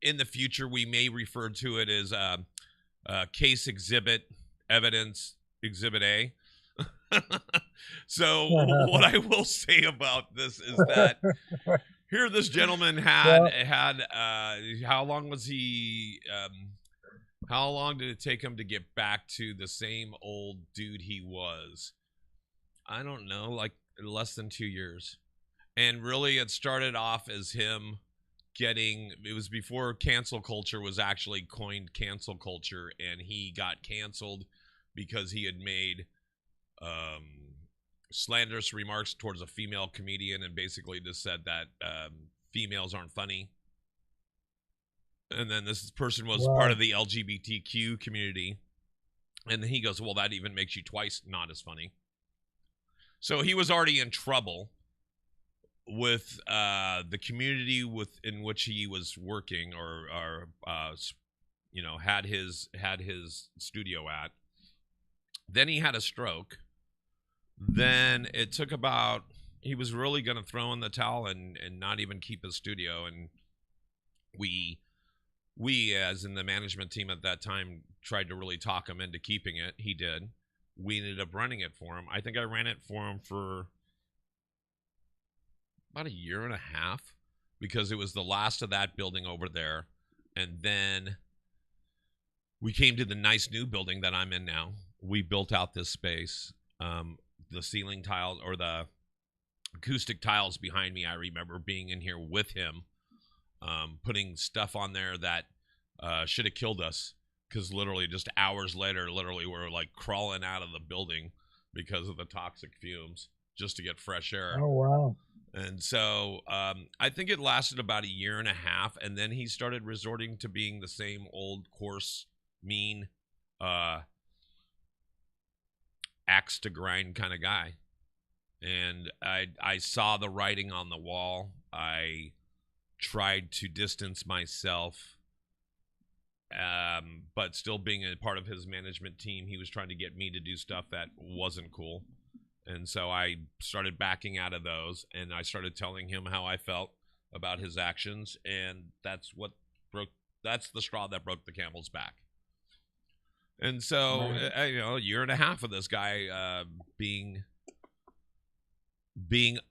in the future, we may refer to it as case exhibit evidence exhibit A. So what I will say about this is that here this gentleman had how long was he how long did it take him to get back to the same old dude he was? I don't know, like less than 2 years. And really it started off as him it was before cancel culture was actually coined cancel culture, and he got canceled because he had made slanderous remarks towards a female comedian and basically just said that females aren't funny. And then this person was part of the LGBTQ community. And then he goes, well, that even makes you twice not as funny. So he was already in trouble with the community in which he was working or had his studio at. Then he had a stroke. Then it took he was really going to throw in the towel and not even keep his studio. And we, as in the management team at that time, tried to really talk him into keeping it. He did. We ended up running it for him. I think I ran it for him for about a year and a half because it was the last of that building over there. And then we came to the nice new building that I'm in now. We built out this space. The ceiling tiles or the acoustic tiles behind me, I remember being in here with him, putting stuff on there that should have killed us because literally just hours later, we're like crawling out of the building because of the toxic fumes just to get fresh air. Oh, wow. And so I think it lasted about a year and a half, and then he started resorting to being the same old, coarse, mean, axe to grind kind of guy. And I saw the writing on the wall. I tried to distance myself, but still being a part of his management team, he was trying to get me to do stuff that wasn't cool. And so I started backing out of those, and I started telling him how I felt about his actions, and that's the straw that broke the camel's back. And so, a year and a half of this guy being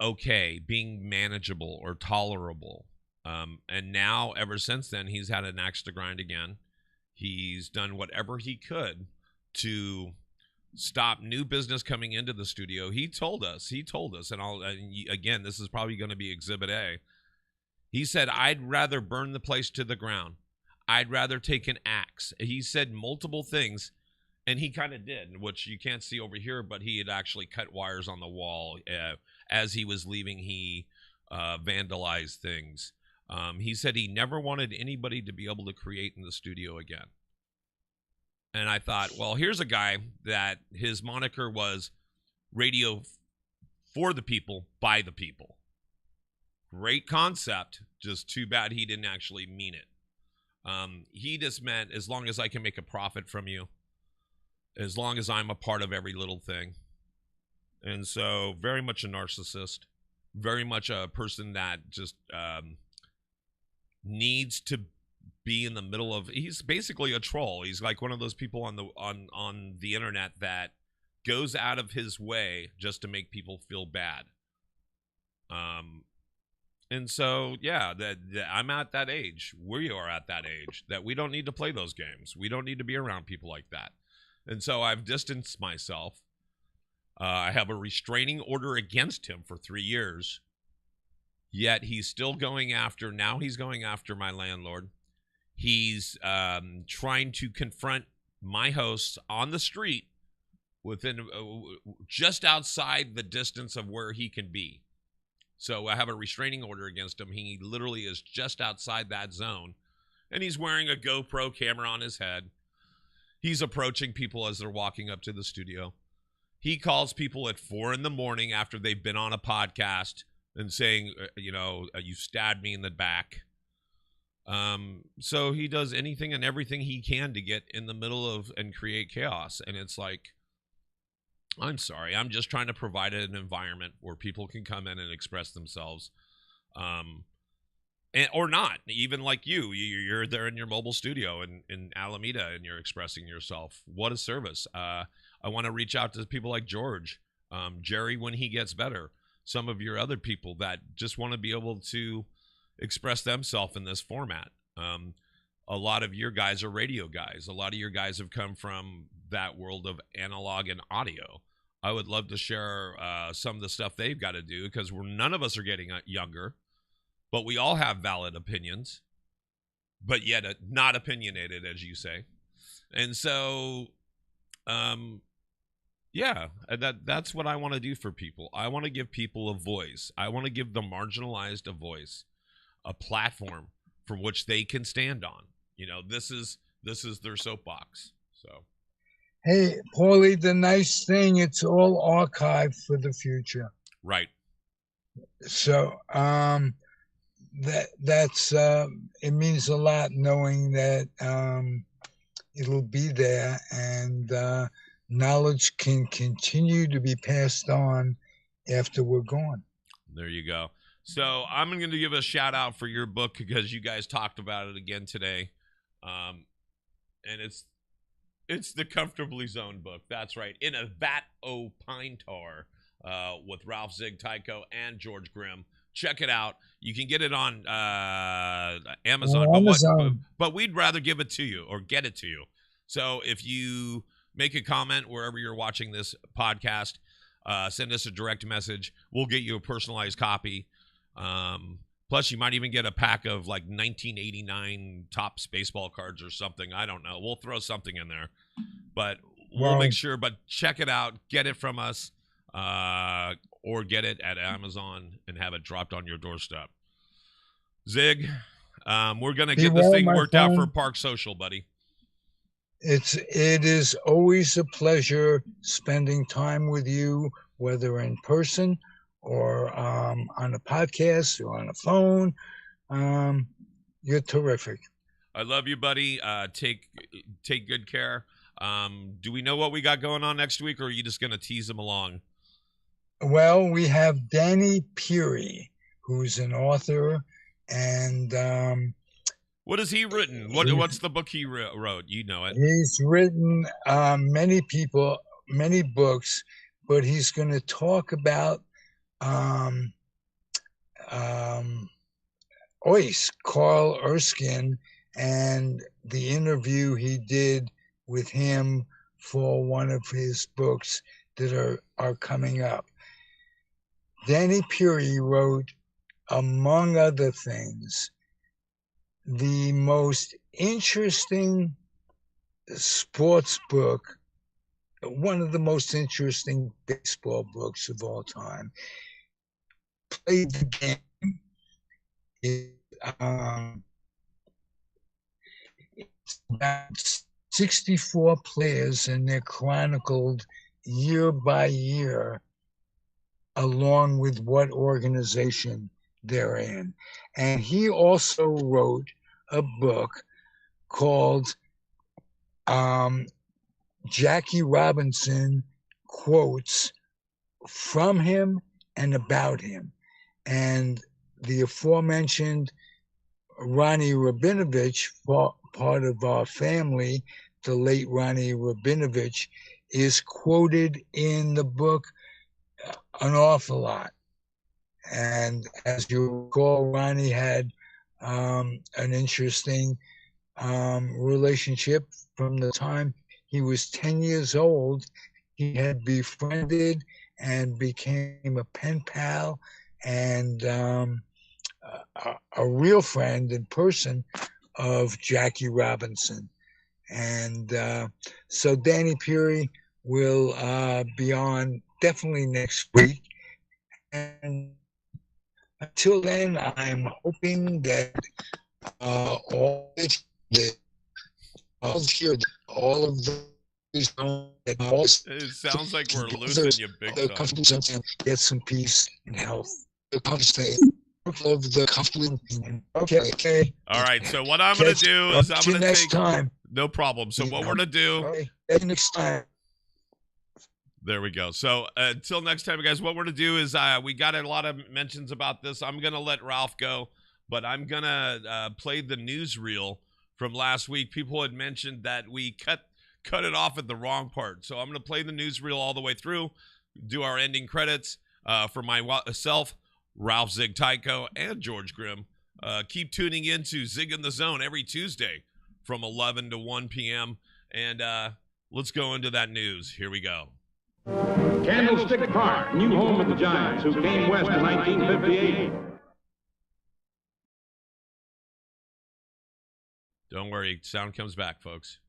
okay, being manageable or tolerable. And now, ever since then, he's had an axe to grind again. He's done whatever he could to stop new business coming into the studio. He told us, and again, this is probably going to be Exhibit A. He said, I'd rather burn the place to the ground. I'd rather take an axe. He said multiple things, and he kind of did, which you can't see over here, but he had actually cut wires on the wall. As he was leaving, he vandalized things. He said he never wanted anybody to be able to create in the studio again. And I thought, well, here's a guy that his moniker was radio for the people, by the people. Great concept, just too bad he didn't actually mean it. He just meant as long as I can make a profit from you, as long as I'm a part of every little thing. And so very much a narcissist, very much a person that just needs to be in the middle of, he's basically a troll. He's like one of those people on the internet that goes out of his way just to make people feel bad. And so, yeah, that I'm at that age. We are at that age that we don't need to play those games. We don't need to be around people like that. And so I've distanced myself. I have a restraining order against him for 3 years. Yet he's still going after, now he's going after my landlord. He's trying to confront my hosts on the street within just outside the distance of where he can be. So I have a restraining order against him. He literally is just outside that zone, and he's wearing a GoPro camera on his head. He's approaching people as they're walking up to the studio. He calls people at 4 a.m. after they've been on a podcast and saying, you stabbed me in the back. So he does anything and everything he can to get in the middle of and create chaos. And it's like, I'm sorry, I'm just trying to provide an environment where people can come in and express themselves. Or not, even like you're there in your mobile studio in Alameda and you're expressing yourself. What a service. I want to reach out to people like George, Jerry, when he gets better, some of your other people that just want to be able to express themselves in this format. A lot of your guys are radio guys. A lot of your guys have come from that world of analog and audio. I would love to share some of the stuff they've got to do, because none of us are getting younger, but we all have valid opinions, but yet not opinionated, as you say. And so, that's what I want to do for people. I want to give people a voice. I want to give the marginalized a voice, a platform from which they can stand on. This is their soapbox. So, Hey, Paulie, the nice thing, it's all archived for the future. Right. So, that's it means a lot knowing that it'll be there, and knowledge can continue to be passed on after we're gone. There you go. So I'm going to give a shout out for your book, because you guys talked about it again today. And it's the Comfortably Zoned book. That's right. In a Vat o' Pine Tar, with Ralph Zig Tycho and George Grimm. Check it out. You can get it on Amazon. But we'd rather give it to you or get it to you. So if you make a comment wherever you're watching this podcast, send us a direct message. We'll get you a personalized copy. Plus, you might even get a pack of like 1989 Topps baseball cards or something. I don't know. We'll throw something in there. But we'll make sure. But check it out. Get it from us. Or get it at Amazon and have it dropped on your doorstep. Zig, we're going to get this thing worked out for Park Social, buddy. It is always a pleasure spending time with you, whether in person or on a podcast or on a phone. You're terrific. I love you, buddy. Take good care. Do we know what we got going on next week, or are you just going to tease them along? Well, we have Danny Peary, who's an author, and what has he written? What's the book he wrote? You know it. He's written many books, but he's going to talk about Carl Erskine, and the interview he did with him for one of his books that are coming up. Danny Peary wrote, among other things, the most interesting sports book, one of the most interesting baseball books of all time. Play the Game. It's about 64 players, and they're chronicled year by year, along with what organization they're in. And he also wrote a book called Jackie Robinson Quotes from Him and About Him. And the aforementioned Ronnie Rabinovich, part of our family, the late Ronnie Rabinovich, is quoted in the book an awful lot. And as you recall, Ronnie had an interesting relationship from the time he was 10 years old. He had befriended and became a pen pal and a real friend in person of Jackie Robinson. And so Danny Peary will be on definitely next week. And until then, I'm hoping that all of the It sounds like we're losing you big time. get some peace and health. Okay. All right. So what I'm going to do is I'm going to take time. No problem. So what we're going to do. Okay. Next time. There we go. So until next time, guys, what we're going to do is we got a lot of mentions about this. I'm going to let Ralph go, but I'm going to play the newsreel from last week. People had mentioned that we cut it off at the wrong part. So I'm going to play the newsreel all the way through, do our ending credits for myself, Ralph Zig Tycho, and George Grimm. Keep tuning in to Zig in the Zone every Tuesday from 11 to 1 p.m. And let's go into that news. Here we go. Candlestick Park, new home of the Giants, who came west in 1958. Don't worry, sound comes back, folks.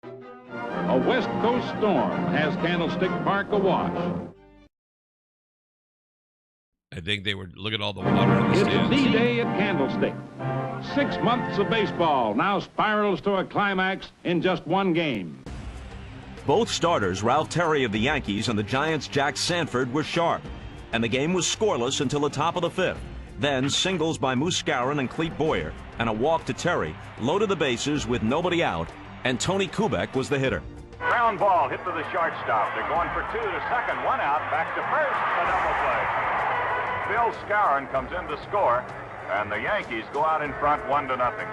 A West Coast storm has Candlestick Park awash. I think they were, look at all the water in the It's stands. D-Day at Candlestick. 6 months of baseball now spirals to a climax in just one game. Both starters, Ralph Terry of the Yankees and the Giants' Jack Sanford, were sharp, and the game was scoreless until the top of the 5th. Then singles by Moose Skowron and Clete Boyer, and a walk to Terry loaded the bases with nobody out, and Tony Kubek was the hitter. Ground ball hit to the shortstop. They're going for 2 to second, 1 out, back to first, a double play. Bill Skowron comes in to score, and the Yankees go out in front 1-0.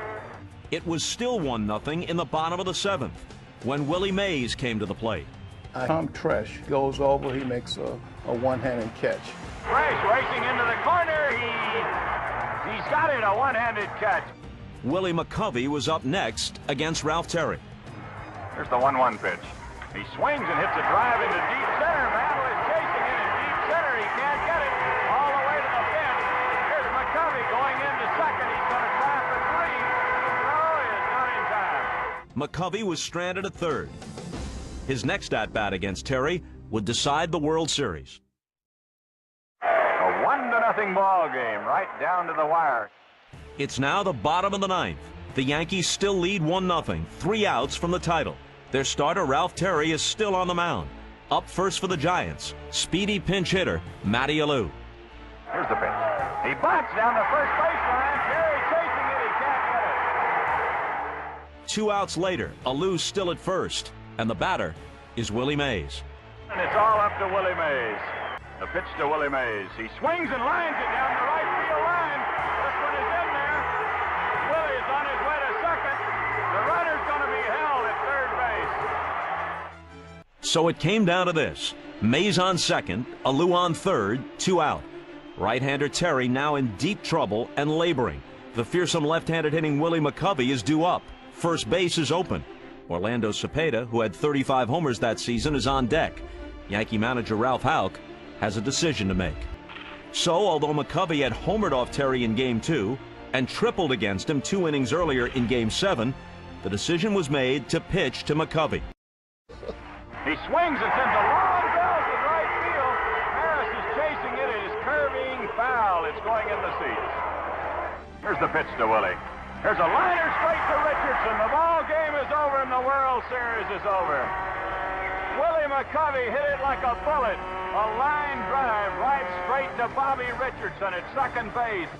It was still 1-0 in the bottom of the 7th when Willie Mays came to the plate. Tom Tresh goes over, he makes a one-handed catch. Fresh racing into the corner. He's got it, a one-handed catch. Willie McCovey was up next against Ralph Terry. Here's the 1-1 pitch. He swings and hits a drive into deep center. Mantle is chasing it in deep center. He can't get it all the way to the fence. Here's McCovey going into second. He's going to try for 3. No, it's not in time. McCovey was stranded at third. His next at-bat against Terry would decide the World Series. A 1-0 ball game, right down to the wire. It's now the bottom of the 9th. The Yankees still lead 1-0, 3 outs from the title. Their starter, Ralph Terry, is still on the mound. Up first for the Giants, speedy pinch hitter, Matty Alou. Here's the pitch. He bats down the first baseline. Terry chasing it. He can't get it. 2 outs later, Alou still at first, and the batter is Willie Mays. And it's all up to Willie Mays. The pitch to Willie Mays. He swings and lines it down the right field line. This one is in there. Willie is on his way to second. The runner's going to be held at third base. So it came down to this. Mays on second, Alou on third, 2 out. Right-hander Terry now in deep trouble and laboring. The fearsome left-handed hitting Willie McCovey is due up. First base is open. Orlando Cepeda, who had 35 homers that season, is on deck. Yankee manager Ralph Houck has a decision to make. So, although McCovey had homered off Terry in Game 2 and tripled against him 2 innings earlier in Game 7, the decision was made to pitch to McCovey. He swings and sends a long ball to right field. Harris is chasing it. It is curving foul. It's going in the seats. Here's the pitch to Willie. Here's a liner straight to Richardson. The ball game is over and the World Series is over. Willie McCovey hit it like a bullet. A line drive right straight to Bobby Richardson at second base.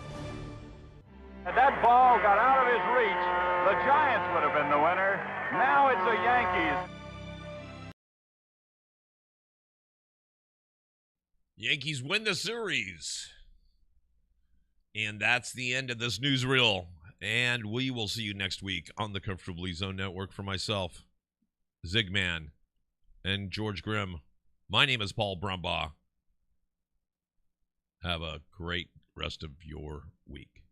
Had that ball got out of his reach, the Giants would have been the winner. Now it's the Yankees. Yankees win the series. And that's the end of this newsreel. And we will see you next week on the Comfortably Zone Network. For myself, Zigman, and George Grimm. My name is Paul Brumbaugh. Have a great rest of your week.